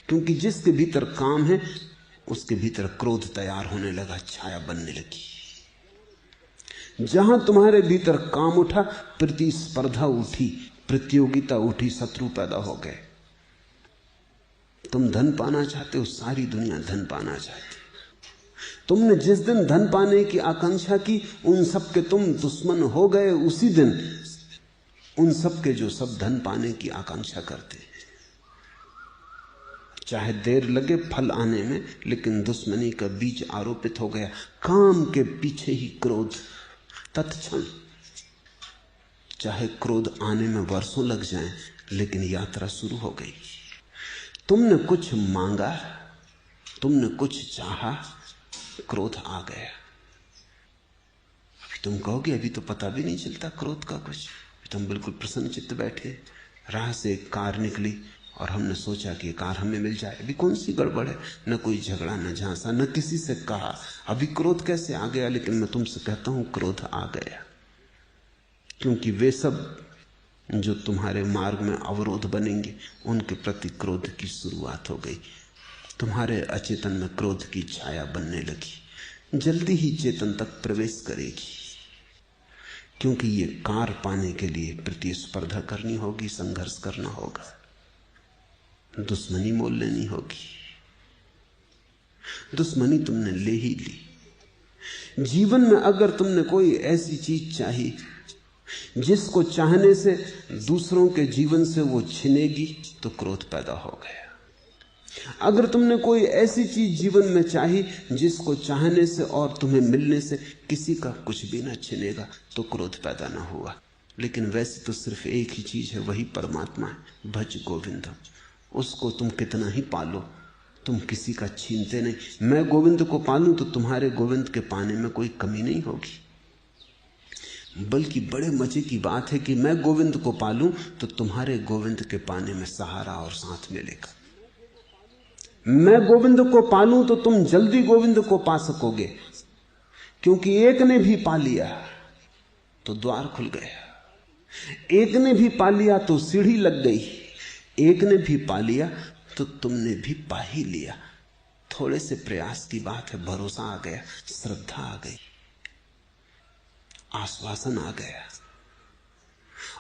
क्योंकि जिसके भीतर काम है उसके भीतर क्रोध तैयार होने लगा, छाया बनने लगी। जहां तुम्हारे भीतर काम उठा, प्रतिस्पर्धा उठी, प्रतियोगिता उठी, शत्रु पैदा हो गए। तुम धन पाना चाहते हो, सारी दुनिया धन पाना चाहती। तुमने जिस दिन धन पाने की आकांक्षा की, उन सब के तुम दुश्मन हो गए। उसी दिन उन सब के जो सब धन पाने की आकांक्षा करते हैं, चाहे देर लगे फल आने में, लेकिन दुश्मनी का बीज आरोपित हो गया। काम के पीछे ही क्रोध, तत्क्षण। चाहे क्रोध आने में वर्षों लग जाएं, लेकिन यात्रा शुरू हो गई। तुमने कुछ मांगा, तुमने कुछ चाहा, क्रोध आ गया। अभी तुम कहोगे अभी तो पता भी नहीं चलता क्रोध का कुछ, तुम बिल्कुल प्रसन्न चित्त बैठे, राह से एक कार निकली और हमने सोचा कि कार हमें मिल जाए। अभी कौन सी गड़बड़ है? न कोई झगड़ा, न झांसा, न किसी से कहा, अभी क्रोध कैसे आ गया? लेकिन मैं तुमसे कहता हूं क्रोध आ गया, क्योंकि वे सब जो तुम्हारे मार्ग में अवरोध बनेंगे, उनके प्रति क्रोध की शुरुआत हो गई। तुम्हारे अचेतन में क्रोध की छाया बनने लगी, जल्दी ही चेतन तक प्रवेश करेगी, क्योंकि ये कार पाने के लिए प्रतिस्पर्धा करनी होगी, संघर्ष करना होगा, दुश्मनी मोल लेनी होगी। दुश्मनी तुमने ले ही ली। जीवन में अगर तुमने कोई ऐसी चीज चाही जिसको चाहने से दूसरों के जीवन से वो छिनेगी, तो क्रोध पैदा हो गया। अगर तुमने कोई ऐसी चीज जीवन में चाही जिसको चाहने से और तुम्हें मिलने से किसी का कुछ भी ना छिनेगा, तो क्रोध पैदा ना हुआ। लेकिन वैसे तो सिर्फ एक ही चीज है, वही परमात्मा है, भज गोविंदम। उसको तुम कितना ही पालो, तुम किसी का छीनते नहीं। मैं गोविंद को पालूं तो तुम्हारे गोविंद के पाने में कोई कमी नहीं होगी। बल्कि बड़े मजे की बात है कि मैं गोविंद को पालूं तो तुम्हारे गोविंद के पाने में सहारा और साथ मिलेगा। मैं गोविंद को पालूं तो तुम जल्दी गोविंद को पा सकोगे, क्योंकि एक ने भी पा लिया तो द्वार खुल गया, एक ने भी पा लिया तो सीढ़ी लग गई, एक ने भी पा लिया तो तुमने भी पा ही लिया। थोड़े से प्रयास की बात है, भरोसा आ गया, श्रद्धा आ गई, आश्वासन आ गया।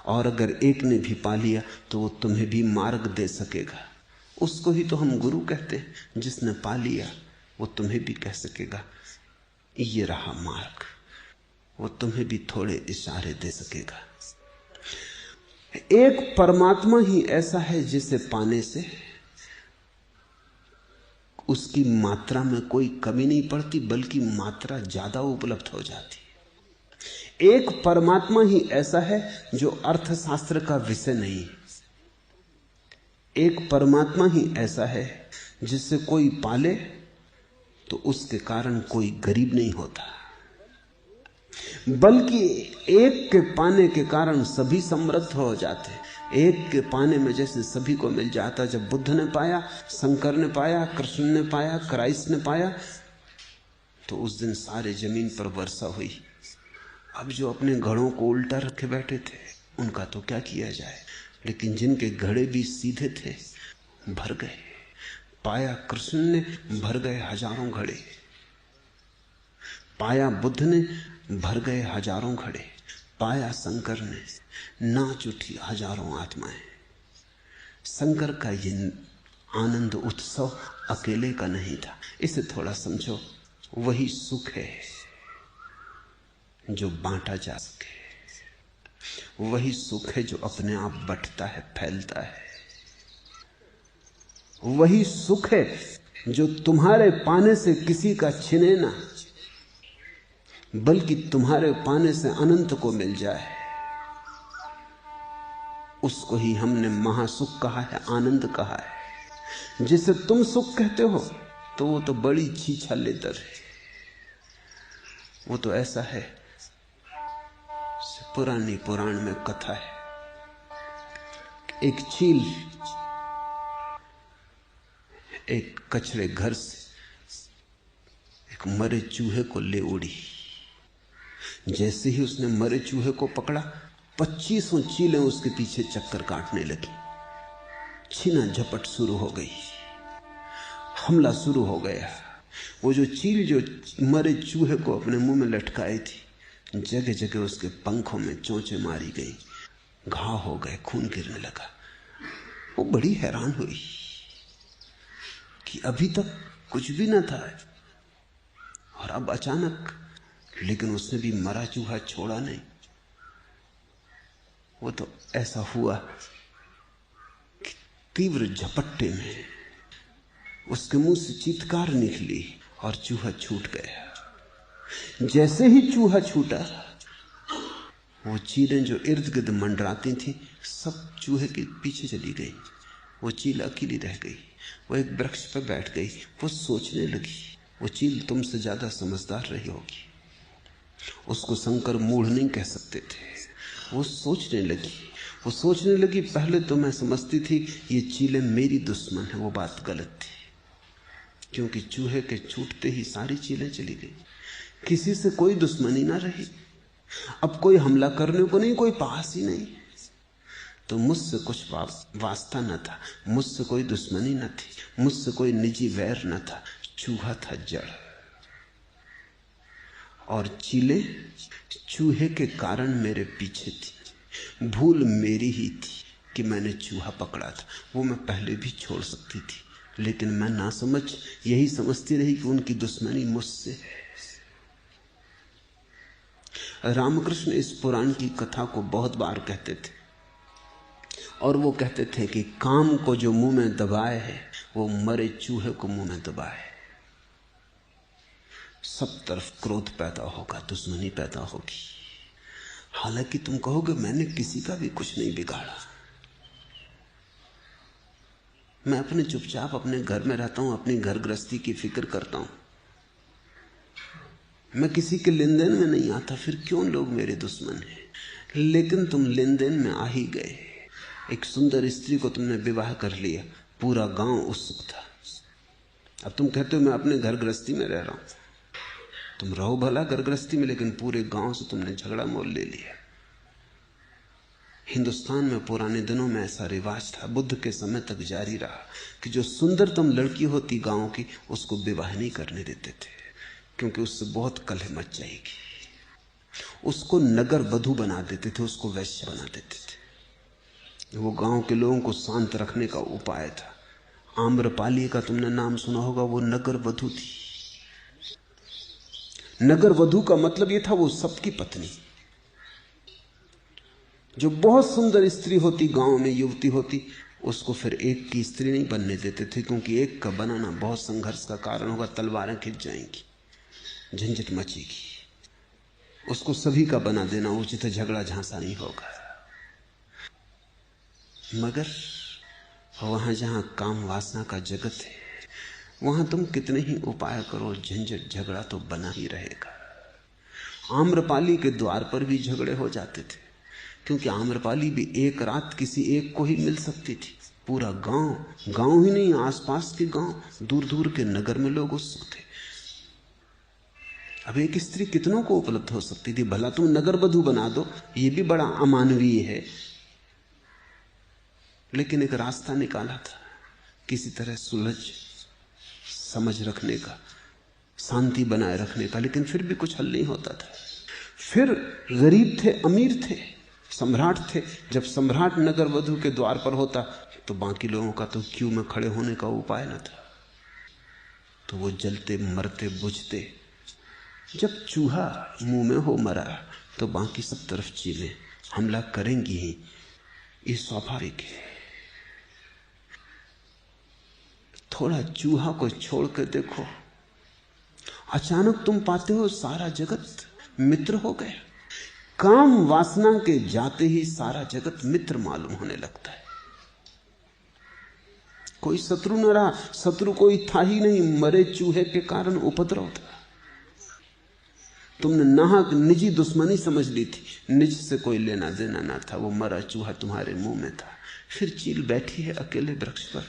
और अगर एक ने भी पा लिया तो वो तुम्हें भी मार्ग दे सकेगा। उसको ही तो हम गुरु कहते हैं, जिसने पा लिया वो तुम्हें भी कह सकेगा ये रहा मार्ग। वो तुम्हें भी थोड़े इशारे दे सकेगा। एक परमात्मा ही ऐसा है जिसे पाने से उसकी मात्रा में कोई कमी नहीं पड़ती, बल्कि मात्रा ज्यादा उपलब्ध हो जाती। एक परमात्मा ही ऐसा है जो अर्थशास्त्र का विषय नहीं। एक परमात्मा ही ऐसा है जिससे कोई पाले तो उसके कारण कोई गरीब नहीं होता, बल्कि एक के पाने के कारण सभी समृद्ध हो जाते। एक के पाने में जैसे सभी को मिल जाता। जब बुद्ध ने पाया, शंकर ने पाया, कृष्ण ने पाया, क्राइस्ट ने पाया, तो उस दिन सारे जमीन पर वर्षा हुई। अब जो अपने घड़ों को उल्टा रखे बैठे थे उनका तो क्या किया जाए, लेकिन जिनके घड़े भी सीधे थे भर गए। पाया कृष्ण ने, भर गए हजारों घड़े। पाया बुद्ध ने, भर गए हजारों घड़े। पाया शंकर ने, नाच उठी हजारों आत्माएं। शंकर का ये आनंद उत्सव अकेले का नहीं था। इसे थोड़ा समझो। वही सुख है जो बांटा जा सके, वही सुख है जो अपने आप बंटता है, फैलता है। वही सुख है जो तुम्हारे पाने से किसी का छिने ना, बल्कि तुम्हारे पाने से अनंत को मिल जाए। उसको ही हमने महासुख कहा है, आनंद कहा है। जिसे तुम सुख कहते हो तो वो तो बड़ी छीछालेतर है। वो तो ऐसा है, पुरानी पुराण में कथा है, एक चील एक कचरे घर से एक मरे चूहे को ले उड़ी। जैसे ही उसने मरे चूहे को पकड़ा, 2500 चीलें उसके पीछे चक्कर काटने लगी। छीना झपट शुरू हो गई, हमला शुरू हो गया। वो जो चील जो मरे चूहे को अपने मुंह में लटकाई थी, जगह जगह उसके पंखों में चोंचे मारी गई, घाव हो गए, खून गिरने लगा। वो बड़ी हैरान हुई कि अभी तक कुछ भी न था और अब अचानक। लेकिन उसने भी मरा चूहा छोड़ा नहीं। वो तो ऐसा हुआ कि तीव्र झपट्टे में उसके मुंह से चीत्कार निकली और चूहा छूट गया। जैसे ही चूहा छूटा, वो चीलें जो इर्द गिर्द मंडराती थी सब चूहे के पीछे चली गई। वो चील अकेली रह गई। वो एक वृक्ष पर बैठ गई। वो सोचने लगी। वो चील तुमसे ज्यादा समझदार रही होगी। उसको शंकर मूढ़ नहीं कह सकते थे। वो सोचने लगी पहले तो मैं समझती थी ये चीलें मेरी दुश्मन है। वो बात गलत थी, क्योंकि चूहे के छूटते ही सारी चीलें चली गई, किसी से कोई दुश्मनी ना रही। अब कोई हमला करने को नहीं, कोई पास ही नहीं। तो मुझसे कुछ वास्ता न था, मुझसे कोई दुश्मनी न थी, मुझसे कोई निजी वैर न था। चूहा था जड़, और चीलें चूहे के कारण मेरे पीछे थी। भूल मेरी ही थी कि मैंने चूहा पकड़ा था। वो मैं पहले भी छोड़ सकती थी, लेकिन मैं ना समझ यही समझती रही कि उनकी दुश्मनी मुझसे है। रामकृष्ण इस पुराण की कथा को बहुत बार कहते थे, और वो कहते थे कि काम को जो मुंह में दबाए है वो मरे चूहे को मुंह में दबाए। सब तरफ क्रोध पैदा होगा, दुश्मनी पैदा होगी। हालांकि तुम कहोगे मैंने किसी का भी कुछ नहीं बिगाड़ा, मैं अपने चुपचाप अपने घर में रहता हूं, अपनी घर गृहस्थी की फिक्र करता हूं। मैं किसी के लेन देन में नहीं आता, फिर क्यों लोग मेरे दुश्मन हैं? लेकिन तुम लेन देन में आ ही गए। एक सुंदर स्त्री को तुमने विवाह कर लिया, पूरा गांव उत्सुक था। अब तुम कहते हो मैं अपने घर गृहस्थी में रह रहा हूं। तुम रहो भला घर गृहस्थी में, लेकिन पूरे गांव से तुमने झगड़ा मोल ले लिया। हिंदुस्तान में पुराने दिनों में ऐसा रिवाज था, बुद्ध के समय तक जारी रहा, कि जो सुंदरतम लड़की होती गांव की उसको विवाह नहीं करने देते थे, क्योंकि उससे बहुत कलह मच जाएगी। उसको नगर वधू बना देते थे, उसको वैश्य बना देते थे। वो गांव के लोगों को शांत रखने का उपाय था। आम्रपाली का तुमने नाम सुना होगा, वो नगर वधू थी। नगर वधू का मतलब ये था वो सबकी पत्नी। जो बहुत सुंदर स्त्री होती, गांव में युवती होती, उसको फिर एक की स्त्री नहीं बनने देते थे, क्योंकि एक का बनाना बहुत संघर्ष का कारण होगा, तलवारें खिंच जाएंगी, झंझट मचेगी। उसको सभी का बना देना उचित है, झगड़ा झांसा नहीं होगा। मगर वहां जहां काम वासना का जगत है, वहां तुम कितने ही उपाय करो, झंझट झगड़ा तो बना ही रहेगा। आम्रपाली के द्वार पर भी झगड़े हो जाते थे, क्योंकि आम्रपाली भी एक रात किसी एक को ही मिल सकती थी। पूरा गांव ही नहीं, आसपास के गांव, दूर दूर के नगर में लोग उत्सुक थे। अब एक स्त्री कितनों को उपलब्ध हो सकती थी? भला तुम नगर वधू बना दो, ये भी बड़ा अमानवीय है, लेकिन एक रास्ता निकाला था किसी तरह सुलझ समझ रखने का, शांति बनाए रखने का, लेकिन फिर भी कुछ हल नहीं होता था। फिर गरीब थे, अमीर थे, सम्राट थे। जब सम्राट नगर वधू के द्वार पर होता तो बाकी लोगों का तो क्यू में खड़े होने का उपाय न था, तो वो जलते मरते बुझते। जब चूहा मुंह में हो मरा तो बाकी सब तरफ चीलें हमला करेंगी ही, ये स्वाभाविक है। थोड़ा चूहा को छोड़ कर देखो, अचानक तुम पाते हो सारा जगत मित्र हो गया। काम वासना के जाते ही सारा जगत मित्र मालूम होने लगता है। कोई शत्रु न रहा, शत्रु कोई था ही नहीं, मरे चूहे के कारण उपद्रव था। तुमने नाहक निजी दुश्मनी समझ ली थी, निज से कोई लेना देना ना था, वो मरा चूहा तुम्हारे मुंह में था। फिर चील बैठी है अकेले वृक्ष पर,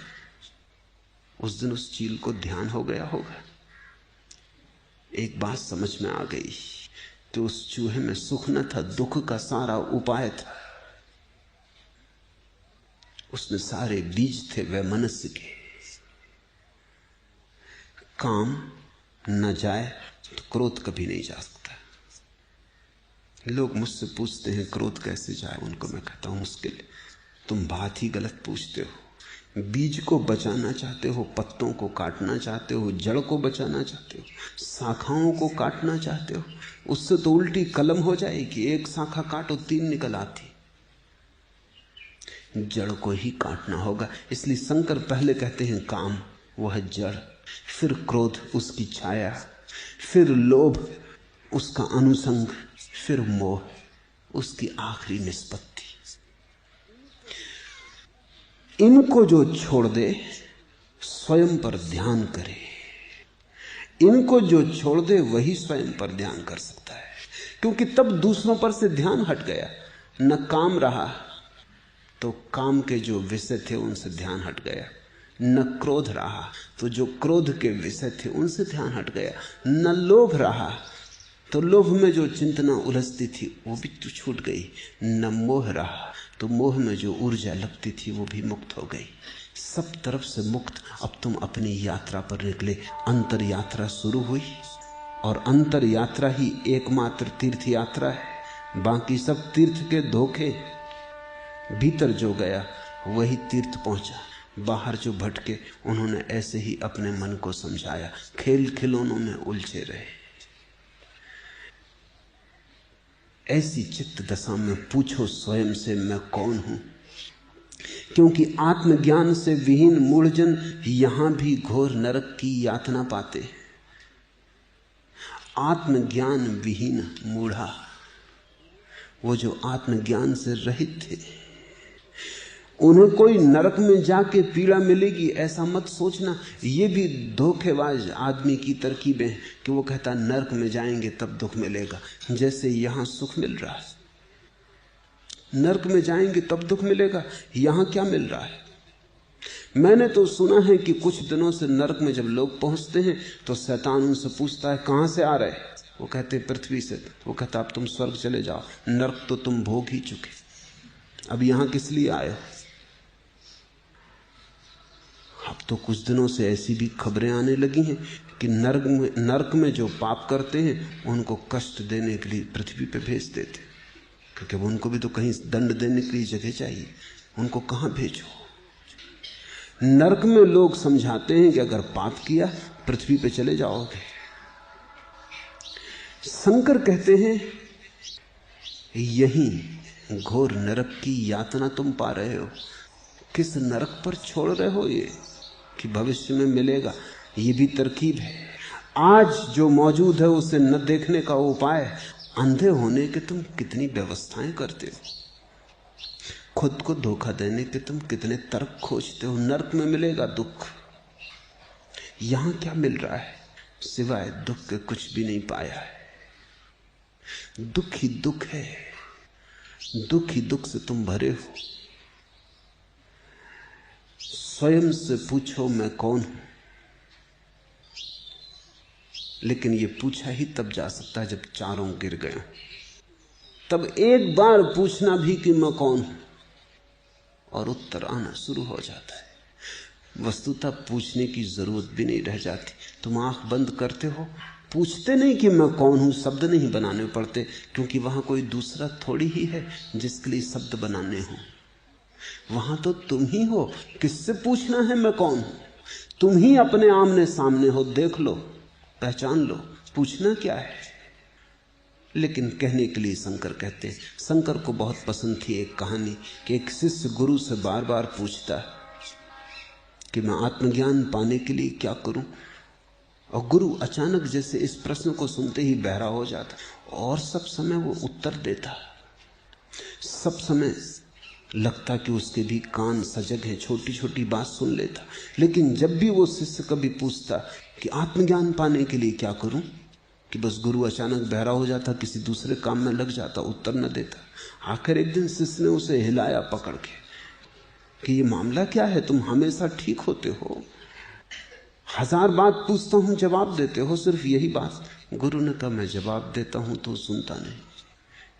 उस दिन उस चील को ध्यान हो गया होगा, एक बात समझ में आ गई, तो उस चूहे में सुख न था, दुख का सारा उपाय था। उसमें सारे बीज थे वैमनस्य के। काम न जाए तो क्रोध कभी नहीं जा सकता। लोग मुझसे पूछते हैं क्रोध कैसे जाए, उनको मैं कहता हूं मुश्किल है। तुम बात ही गलत पूछते हो। बीज को बचाना चाहते हो, पत्तों को काटना चाहते हो, जड़ को बचाना चाहते हो, शाखाओं को काटना चाहते हो, उससे तो उल्टी कलम हो जाएगी। एक शाखा काटो 3 निकल आती। जड़ को ही काटना होगा। इसलिए शंकर पहले कहते हैं काम, वह जड़, फिर क्रोध उसकी छाया, फिर लोभ उसका अनुसंग, फिर मोह उसकी आखिरी निष्पत्ति। इनको जो छोड़ दे स्वयं पर ध्यान करे, इनको जो छोड़ दे वही स्वयं पर ध्यान कर सकता है, क्योंकि तब दूसरों पर से ध्यान हट गया। न काम रहा तो काम के जो विषय थे उनसे ध्यान हट गया, न क्रोध रहा तो जो क्रोध के विषय थे उनसे ध्यान हट गया, न लोभ रहा तो लोभ में जो चिंतना उलझती थी वो भी तो छूट गई, न मोह रहा तो मोह में जो ऊर्जा लगती थी वो भी मुक्त हो गई। सब तरफ से मुक्त। अब तुम अपनी यात्रा पर निकले। अंतर यात्रा शुरू हुई, और अंतर यात्रा ही एकमात्र तीर्थ यात्रा है। बाकी सब तीर्थ के धोखे। भीतर जो गया वही तीर्थ पहुंचा, बाहर जो भटके उन्होंने ऐसे ही अपने मन को समझाया, खेल खिलौनों में उलझे रहे। ऐसी चित्त दशा में पूछो स्वयं से, मैं कौन हूं? क्योंकि आत्मज्ञान से विहीन मूढ़जन यहां भी घोर नरक की यातना पाते। आत्मज्ञान विहीन मूढ़ा, वो जो आत्मज्ञान से रहित थे, उन्हें कोई नरक में जाके पीड़ा मिलेगी ऐसा मत सोचना। ये भी धोखेबाज आदमी की तरकीबें कि वो कहता नरक में जाएंगे तब दुख मिलेगा, जैसे यहां सुख मिल रहा है। नरक में जाएंगे तब दुख मिलेगा, यहां क्या मिल रहा है? मैंने तो सुना है कि कुछ दिनों से नरक में जब लोग पहुंचते हैं तो शैतान उनसे पूछता है कहां से आ रहे? वो कहते पृथ्वी से। वो कहता अब तुम स्वर्ग चले जाओ, नरक तो तुम भोग ही चुके, अब यहां किस लिए आए हो? अब तो कुछ दिनों से ऐसी भी खबरें आने लगी हैं कि नरक में जो पाप करते हैं उनको कष्ट देने के लिए पृथ्वी पे भेज देते, क्योंकि उनको भी तो कहीं दंड देने के लिए जगह चाहिए, उनको कहां भेजो? नरक में लोग समझाते हैं कि अगर पाप किया पृथ्वी पे चले जाओगे। शंकर कहते हैं यही घोर नरक की यातना तुम पा रहे हो। किस नरक पर छोड़ रहे हो ये कि भविष्य में मिलेगा? ये भी तरकीब है। आज जो मौजूद है उसे न देखने का उपाय। अंधे होने के तुम कितनी व्यवस्थाएं करते हो, खुद को धोखा देने के तुम कितने तर्क खोजते हो। नरक में मिलेगा दुख, यहां क्या मिल रहा है? सिवाय दुख के कुछ भी नहीं पाया है। दुख ही दुख है, दुख ही दुख से तुम भरे हो। स्वयं से पूछो मैं कौन हूं, लेकिन यह पूछा ही तब जा सकता है जब चारों गिर गए। तब एक बार पूछना भी कि मैं कौन हूं और उत्तर आना शुरू हो जाता है। वस्तुतः पूछने की जरूरत भी नहीं रह जाती। तुम आंख बंद करते हो, पूछते नहीं कि मैं कौन हूं, शब्द नहीं बनाने पड़ते, क्योंकि वहां कोई दूसरा थोड़ी ही है जिसके लिए शब्द बनाने हो। वहां तो तुम ही हो, किससे पूछना है मैं कौन हूं? तुम ही अपने आमने सामने हो, देख लो, पहचान लो, पूछना क्या है? लेकिन कहने के लिए शंकर कहते हैं। शंकर को बहुत पसंद थी एक कहानी कि एक शिष्य गुरु से बार बार पूछता कि मैं आत्मज्ञान पाने के लिए क्या करूं, और गुरु अचानक जैसे इस प्रश्न को सुनते ही बहरा हो जाता, और सब समय वो उत्तर देता, सब समय लगता कि उसके भी कान सजग हैं, छोटी छोटी बात सुन लेता। लेकिन जब भी वो शिष्य कभी पूछता कि आत्मज्ञान पाने के लिए क्या करूं, कि बस गुरु अचानक बहरा हो जाता, किसी दूसरे काम में लग जाता, उत्तर न देता। आखिर एक दिन शिष्य ने उसे हिलाया पकड़ के कि ये मामला क्या है, तुम हमेशा ठीक होते हो, 1000 बात पूछता हूं जवाब देते हो, सिर्फ यही बात। गुरु ने कहा मैं जवाब देता हूं तो सुनता नहीं,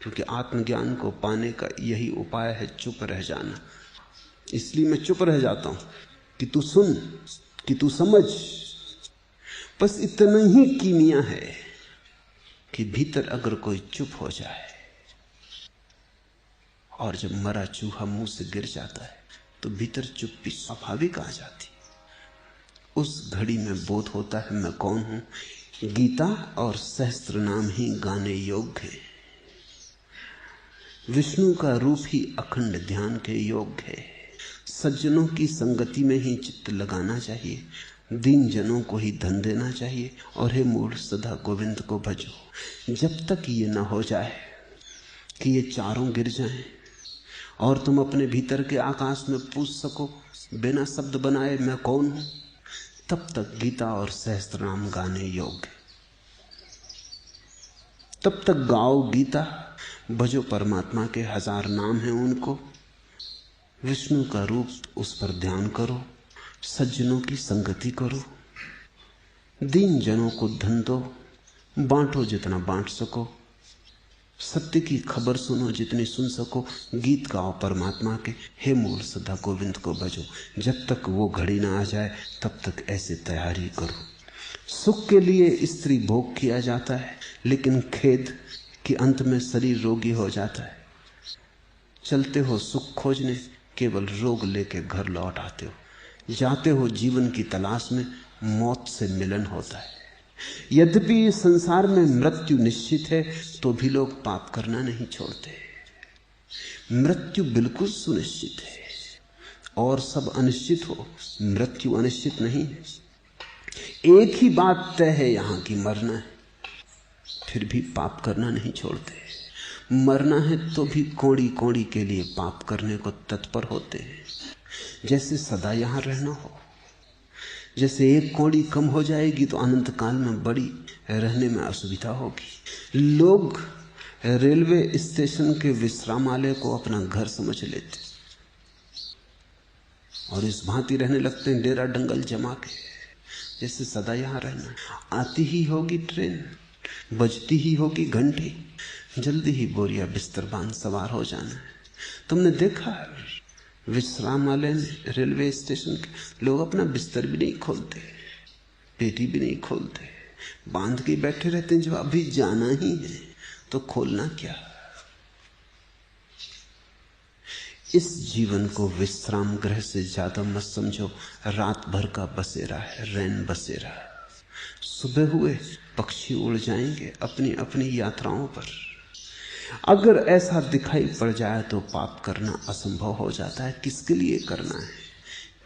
क्योंकि आत्मज्ञान को पाने का यही उपाय है, चुप रह जाना। इसलिए मैं चुप रह जाता हूं कि तू सुन, कि तू समझ। बस इतना ही कीमिया है कि भीतर अगर कोई चुप हो जाए, और जब मरा चूहा मुंह से गिर जाता है तो भीतर चुप्पी स्वाभाविक आ जाती। उस घड़ी में बोध होता है मैं कौन हूं। गीता और सहस्त्र नाम ही गाने योग्य है। विष्णु का रूप ही अखंड ध्यान के योग्य है। सज्जनों की संगति में ही चित्त लगाना चाहिए, दीन जनों को ही धन देना चाहिए, और हे मूढ़ सदा गोविंद को भजो। जब तक ये न हो जाए कि ये चारों गिर जाएं और तुम अपने भीतर के आकाश में पूछ सको बिना शब्द बनाए मैं कौन हूं, तब तक गीता और सहस्त्र नाम गाने योग्य। तब तक गाओ गीता, भजो परमात्मा के 1000 नाम हैं उनको, विष्णु का रूप उस पर ध्यान करो, सज्जनों की संगति करो, दीन जनों को धन दो, बांटो जितना बांट सको, सत्य की खबर सुनो जितनी सुन सको, गीत गाओ परमात्मा के, हे मूल सदा गोविंद को भजो। जब तक वो घड़ी ना आ जाए तब तक ऐसे तैयारी करो। सुख के लिए स्त्री भोग किया जाता है, लेकिन खेद कि अंत में शरीर रोगी हो जाता है। चलते हो सुख खोजने, केवल रोग लेके घर लौट आते हो। जाते हो जीवन की तलाश में, मौत से मिलन होता है। यद्यपि इस संसार में मृत्यु निश्चित है, तो भी लोग पाप करना नहीं छोड़ते। मृत्यु बिल्कुल सुनिश्चित है, और सब अनिश्चित हो, मृत्यु अनिश्चित नहीं है। एक ही बात तय है यहां की, मरना है, फिर भी पाप करना नहीं छोड़ते। मरना है तो भी कौड़ी कौड़ी के लिए पाप करने को तत्पर होते हैं, जैसे सदा यहां रहना हो। जैसे एक कौड़ी कम हो जाएगी तो अनंत काल में बड़ी रहने में असुविधा होगी। लोग रेलवे स्टेशन के विश्रामालय को अपना घर समझ लेते और इस भांति रहने लगते हैं, डेरा डंगल जमा के, जैसे सदा यहां रहना। आती ही होगी ट्रेन, बजती ही होगी घंटी, जल्दी ही बोरिया बिस्तर बांध सवार हो जाना है। तुमने देखा विश्रामालय में, रेलवे स्टेशन के लोग अपना बिस्तर भी नहीं खोलते, पेटी भी नहीं खोलते, बांध के बैठे रहते हैं। जब अभी जाना ही है तो खोलना क्या। इस जीवन को विश्राम गृह से ज्यादा मत समझो, रात भर का बसेरा है, रैन बसेरा। सुबह हुए पक्षी उड़ जाएंगे अपनी अपनी यात्राओं पर। अगर ऐसा दिखाई पड़ जाए तो पाप करना असंभव हो जाता है। किसके लिए करना है,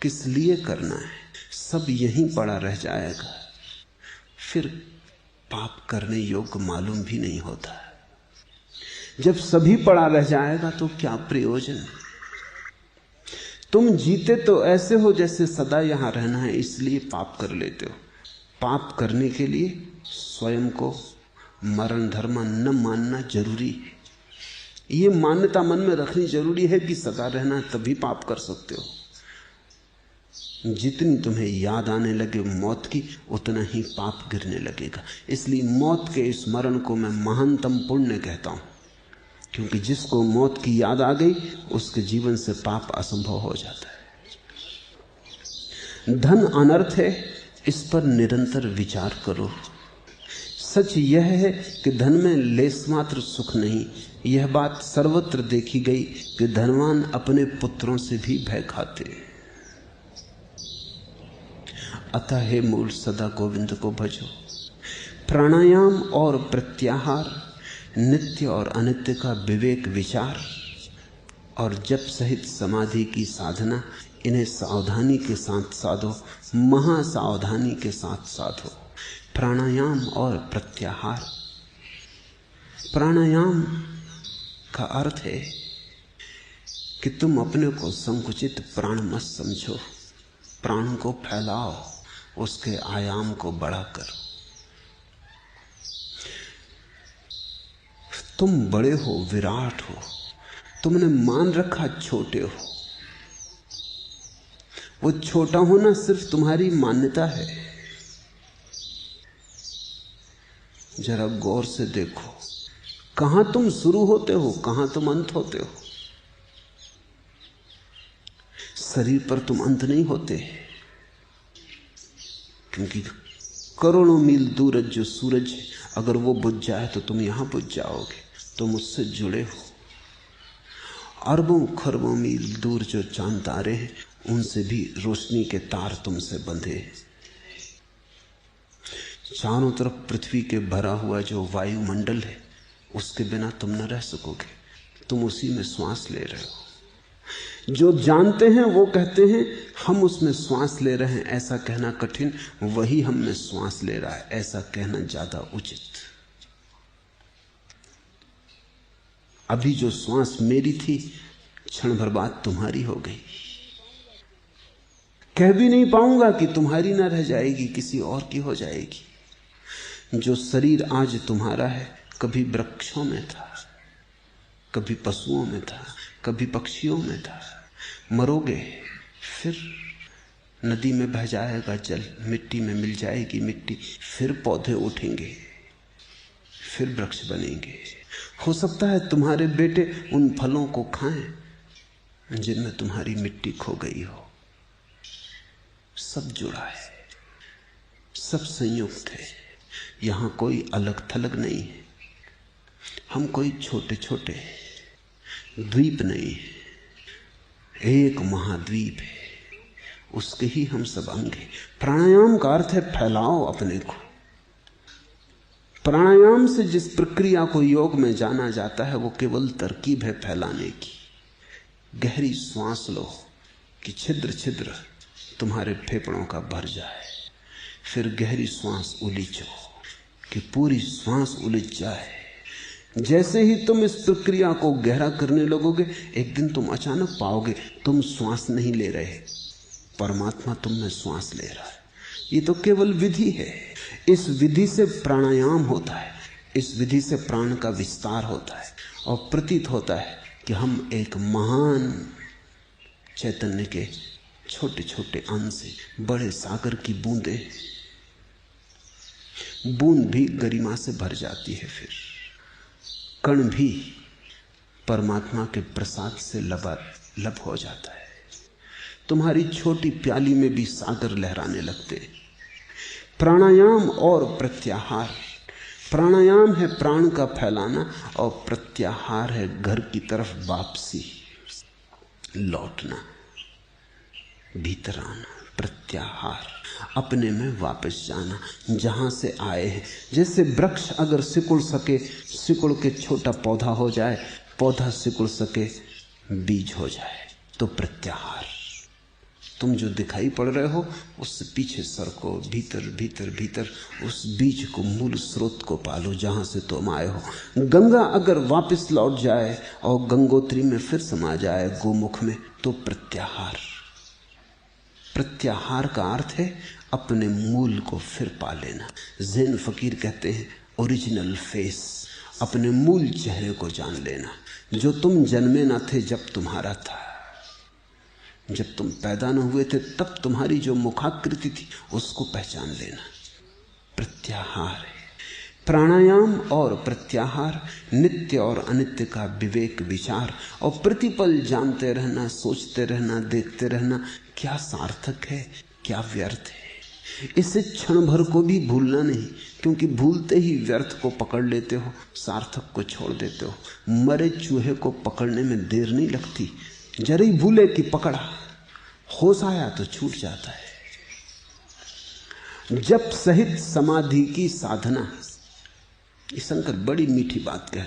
किस लिए करना है, सब यहीं पड़ा रह जाएगा। फिर पाप करने योग्य मालूम भी नहीं होता। जब सभी पड़ा रह जाएगा तो क्या प्रयोजन। तुम जीते तो ऐसे हो जैसे सदा यहां रहना है, इसलिए पाप कर लेते हो। पाप करने के लिए स्वयं को मरण धर्म न मानना जरूरी है। ये मान्यता मन में रखनी जरूरी है कि सदा रहना, तभी पाप कर सकते हो। जितनी तुम्हें याद आने लगे मौत की, उतना ही पाप गिरने लगेगा। इसलिए मौत के स्मरण को मैं महानतम पुण्य कहता हूं, क्योंकि जिसको मौत की याद आ गई उसके जीवन से पाप असंभव हो जाता है। धन अनर्थ है, इस पर निरंतर विचार करो। सच यह है कि धन में लेस मात्र सुख नहीं। यह बात सर्वत्र देखी गई कि धनवान अपने पुत्रों से भी भय खाते। अतः हे मूल सदा गोविंद को भजो। प्राणायाम और प्रत्याहार, नित्य और अनित्य का विवेक विचार और जप सहित समाधि की साधना, इन्हें सावधानी के साथ साधो, महासावधानी के साथ साधो। प्राणायाम और प्रत्याहार। प्राणायाम का अर्थ है कि तुम अपने को संकुचित प्राण मत समझो, प्राण को फैलाओ, उसके आयाम को बड़ा करो। तुम बड़े हो, विराट हो, तुमने मान रखा छोटे हो। वो छोटा होना सिर्फ तुम्हारी मान्यता है। जरा गौर से देखो, कहां तुम शुरू होते हो, कहां तुम अंत होते हो। शरीर पर तुम अंत नहीं होते, क्योंकि करोड़ों मील दूर जो सूरज है, अगर वो बुझ जाए तो तुम यहां बुझ जाओगे। तुम उससे जुड़े हो। अरबों खरबों मील दूर जो चांद तारे हैं, उनसे भी रोशनी के तार तुमसे बंधे हैं। चारों तरफ पृथ्वी के भरा हुआ जो वायुमंडल है, उसके बिना तुम न रह सकोगे। तुम उसी में श्वास ले रहे हो। जो जानते हैं वो कहते हैं हम उसमें श्वास ले रहे हैं, ऐसा कहना कठिन। वही हम में श्वास ले रहा है, ऐसा कहना ज्यादा उचित। अभी जो श्वास मेरी थी, क्षण भर बाद तुम्हारी हो गई। कह भी नहीं पाऊंगा कि तुम्हारी ना रह जाएगी, किसी और की हो जाएगी। जो शरीर आज तुम्हारा है, कभी वृक्षों में था, कभी पशुओं में था, कभी पक्षियों में था। मरोगे, फिर नदी में बह जाएगा जल, मिट्टी में मिल जाएगी मिट्टी, फिर पौधे उठेंगे, फिर वृक्ष बनेंगे। हो सकता है तुम्हारे बेटे उन फलों को खाएं जिनमें तुम्हारी मिट्टी खो गई हो। सब जुड़ा है, सब संयुक्त है। यहां कोई अलग थलग नहीं है। हम कोई छोटे छोटे द्वीप नहीं है, एक महाद्वीप है, उसके ही हम सब अंग हैं। प्राणायाम का अर्थ है फैलाओ अपने को। प्राणायाम से जिस प्रक्रिया को योग में जाना जाता है, वो केवल तरकीब है फैलाने की। गहरी श्वास लो कि छिद्र छिद्र तुम्हारे फेफड़ों का भर जाए, फिर गहरी श्वास उलीचो कि पूरी श्वास उलीच जाए, जैसे ही तुम इस प्रक्रिया को गहरा करने लगोगे, एक दिन तुम अचानक पाओगे तुम श्वास नहीं ले रहे, परमात्मा तुम में श्वास ले रहा है। ये तो केवल विधि है। इस विधि से प्राणायाम होता है, इस विधि से प्राण का विस्तार होता है और प्रतीत होता है कि हम एक महान चैतन्य के छोटे छोटे अंश हैं, बड़े सागर की बूंदें। बूंद भी गरिमा से भर जाती है, फिर कण भी परमात्मा के प्रसाद से लबालब हो जाता है। तुम्हारी छोटी प्याली में भी सागर लहराने लगते। प्राणायाम और प्रत्याहार। प्राणायाम है प्राण का फैलाना और प्रत्याहार है घर की तरफ वापसी, लौटना, भीतर आना। प्रत्याहार अपने में वापस जाना, जहां से आए हैं। जैसे वृक्ष अगर सिकुड़ सके, सिकुड़ के छोटा पौधा हो जाए, पौधा सिकुड़ सके बीज हो जाए, तो प्रत्याहार। तुम जो दिखाई पड़ रहे हो उससे पीछे सरको, भीतर भीतर भीतर उस बीज को, मूल स्रोत को पालो जहां से तुम आए हो। गंगा अगर वापस लौट जाए और गंगोत्री में फिर समा जाए गोमुख में, तो प्रत्याहार। प्रत्याहार का अर्थ है अपने मूल को फिर पा लेना। ज़ैन फकीर कहते हैं ओरिजिनल फेस, अपने मूल चेहरे को जान लेना, जो तुम जन्मे ना थे जब तुम्हारा था। जब तुम पैदा न हुए थे तब तुम्हारी जो मुखाकृति थी उसको पहचान लेना। प्रत्याहार है। प्राणायाम और प्रत्याहार, नित्य और अनित्य का विवेक विचार और प्रतिपल जानते रहना, सोचते रहना, देखते रहना, क्या सार्थक है क्या व्यर्थ है। इसे क्षण भर को भी भूलना नहीं, क्योंकि भूलते ही व्यर्थ को पकड़ लेते हो, सार्थक को छोड़ देते हो। मरे चूहे को पकड़ने में देर नहीं लगती, जरा ही भूले कि पकड़ा, होश आया तो छूट जाता है। जप सहित समाधि की साधना। ये शंकर बड़ी मीठी बात कह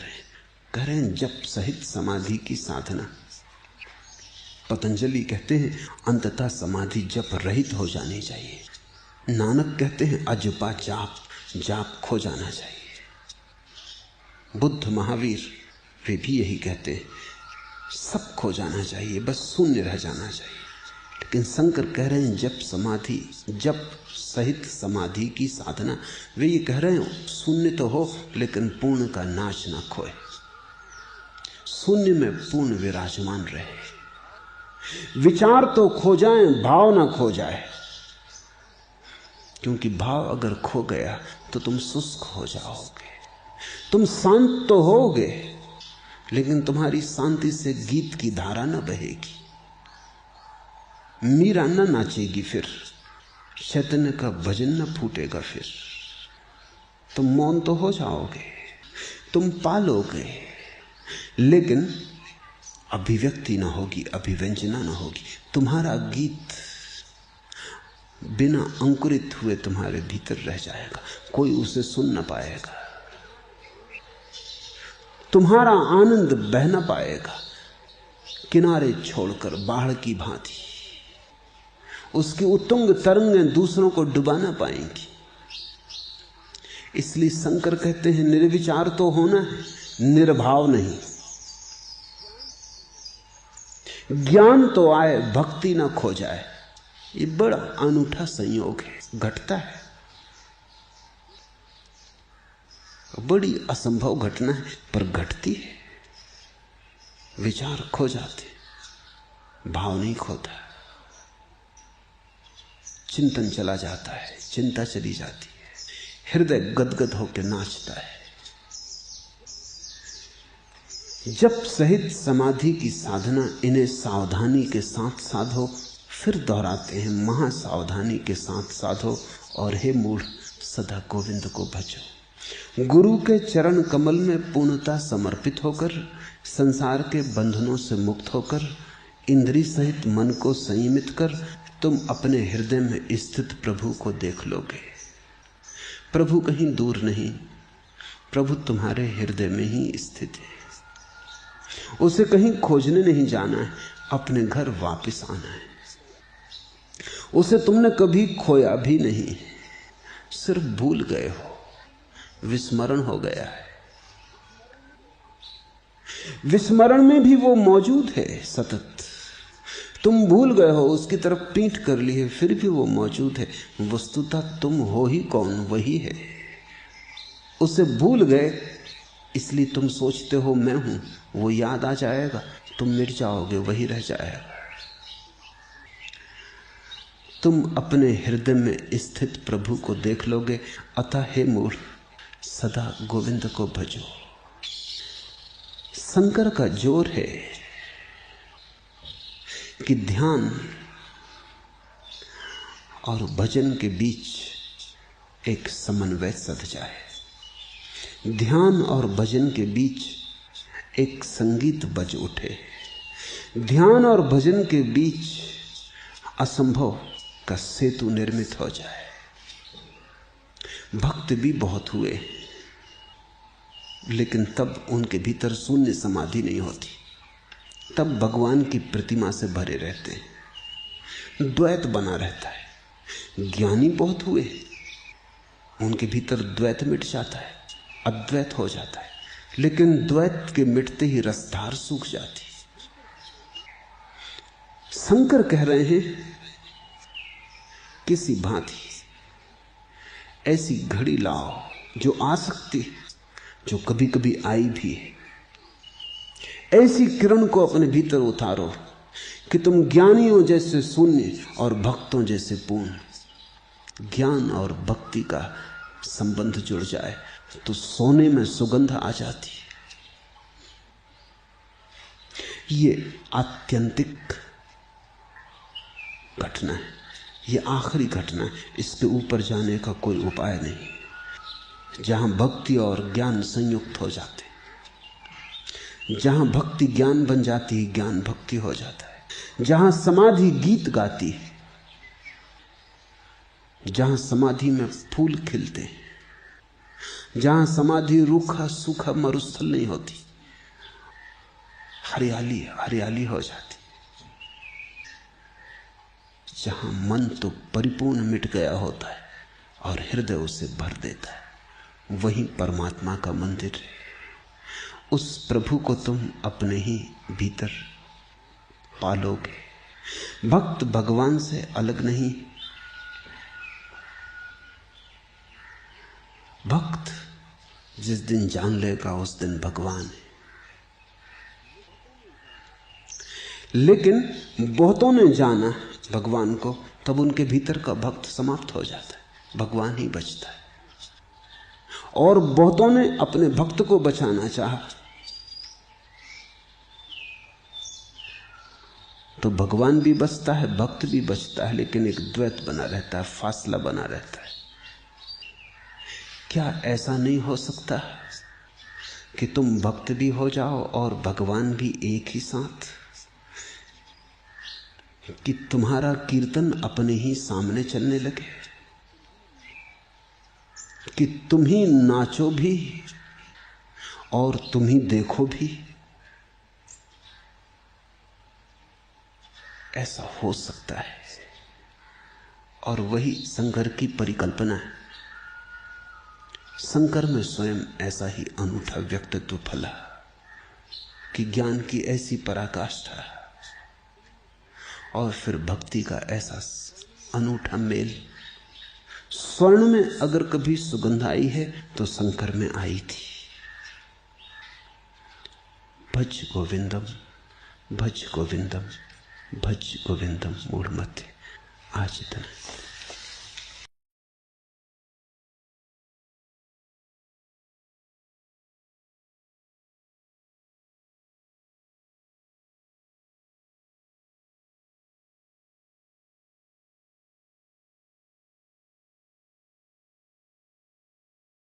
रहे हैं जप सहित समाधि की साधना। पतंजलि कहते हैं अंततः समाधि जप रहित हो जानी चाहिए। नानक कहते हैं अजपा जाप, जाप खो जाना चाहिए। बुद्ध महावीर वे भी यही कहते हैं, सब खो जाना चाहिए, बस शून्य रह जाना चाहिए। लेकिन शंकर कह रहे हैं जप समाधि, जप सहित समाधि की साधना। वे ये कह रहे हैं शून्य तो हो लेकिन पूर्ण का नाश ना खोए, शून्य में पूर्ण विराजमान रहे। विचार तो खो जाए, भाव ना खो जाए, क्योंकि भाव अगर खो गया तो तुम शुष्क हो जाओगे। तुम शांत तो होगे लेकिन तुम्हारी शांति से गीत की धारा न बहेगी, मीरा न नाचेगी, फिर चैतन्य का भजन न फूटेगा। फिर तुम मौन तो हो जाओगे, तुम पालोगे, लेकिन अभिव्यक्ति ना होगी, अभिव्यंजना ना होगी। तुम्हारा गीत बिना अंकुरित हुए तुम्हारे भीतर रह जाएगा, कोई उसे सुन ना पाएगा। तुम्हारा आनंद बह ना पाएगा, किनारे छोड़कर बाढ़ की भांति उसकी उत्तुंग तरंगें दूसरों को डुबा ना पाएंगी। इसलिए शंकर कहते हैं निर्विचार तो होना है, निर्भाव नहीं। ज्ञान तो आए, भक्ति ना खो जाए। ये बड़ा अनूठा संयोग है, घटता है, बड़ी असंभव घटना है, पर घटती है। विचार खो जाते, भाव नहीं खोता, चिंतन चला जाता है, चिंता चली जाती है, हृदय गदगद होकर नाचता है। जप सहित समाधि की साधना, इन्हें सावधानी के साथ साधो। फिर दोहराते हैं, महासावधानी के साथ साधो। और हे मूढ़, सदा गोविंद को भजो। गुरु के चरण कमल में पूर्णता समर्पित होकर, संसार के बंधनों से मुक्त होकर, इंद्रिय सहित मन को संयमित कर, तुम अपने हृदय में स्थित प्रभु को देख लोगे। प्रभु कहीं दूर नहीं, प्रभु तुम्हारे हृदय में ही स्थित है। उसे कहीं खोजने नहीं जाना है, अपने घर वापस आना है। उसे तुमने कभी खोया भी नहीं, सिर्फ भूल गए हो, विस्मरण हो गया है। विस्मरण में भी वो मौजूद है सतत। तुम भूल गए हो, उसकी तरफ पीठ कर ली है, फिर भी वो मौजूद है। वस्तुतः तुम हो ही कौन, वही है। उसे भूल गए इसलिए तुम सोचते हो मैं हूं। वो याद आ जाएगा, तुम मिट जाओगे, वही रह जाएगा। तुम अपने हृदय में स्थित प्रभु को देख लोगे। अतः हे मूर्ख, सदा गोविंद को भजो। शंकर का जोर है कि ध्यान और भजन के बीच एक समन्वय सध जाए। ध्यान और भजन के बीच एक संगीत बज उठे। ध्यान और भजन के बीच असंभव का सेतु निर्मित हो जाए। भक्त भी बहुत हुए, लेकिन तब उनके भीतर शून्य समाधि नहीं होती। तब भगवान की प्रतिमा से भरे रहते हैं, द्वैत बना रहता है। ज्ञानी बहुत हुए, उनके भीतर द्वैत मिट जाता है, अद्वैत हो जाता है, लेकिन द्वैत के मिटते ही रसधार सूख जाती। शंकर कह रहे हैं किसी भांति ऐसी घड़ी लाओ जो आ सकती, जो कभी कभी आई भी है। ऐसी किरण को अपने भीतर उतारो कि तुम ज्ञानियों जैसे शून्य और भक्तों जैसे पूर्ण। ज्ञान और भक्ति का संबंध जुड़ जाए तो सोने में सुगंध आ जाती है। ये आत्यंतिक घटना है, ये आखिरी घटना है। इसके ऊपर जाने का कोई उपाय नहीं। जहां भक्ति और ज्ञान संयुक्त हो जाते, जहां भक्ति ज्ञान बन जाती है, ज्ञान भक्ति हो जाता है। जहां समाधि गीत गाती है, जहां समाधि में फूल खिलते हैं, जहां समाधि रूखा सूखा मरुस्थल नहीं होती, हरियाली हरियाली हो जाती। जहां मन तो परिपूर्ण मिट गया होता है और हृदय उसे भर देता है, वही परमात्मा का मंदिर है। उस प्रभु को तुम अपने ही भीतर पालोगे। भक्त भगवान से अलग नहीं। भक्त जिस दिन जान लेगा उस दिन भगवान है। लेकिन बहुतों ने जाना भगवान को, तब उनके भीतर का भक्त समाप्त हो जाता है, भगवान ही बचता है। और बहुतों ने अपने भक्त को बचाना चाहा तो भगवान भी बचता है, भक्त भी बचता है, लेकिन एक द्वैत बना रहता है, फासला बना रहता है। क्या ऐसा नहीं हो सकता कि तुम भक्त भी हो जाओ और भगवान भी एक ही साथ? कि तुम्हारा कीर्तन अपने ही सामने चलने लगे, कि तुम ही नाचो भी और तुम ही देखो भी। ऐसा हो सकता है, और वही शंकर की परिकल्पना है। शंकर में स्वयं ऐसा ही अनूठा व्यक्तित्व फला कि ज्ञान की ऐसी पराकाष्ठा और फिर भक्ति का ऐसा अनूठा मेल। स्वर्ण में अगर कभी सुगंध आई है तो शंकर में आई थी। भज गोविंदम, भज गोविंदम, भज गोविंदम मूढ़मते। आज इतना।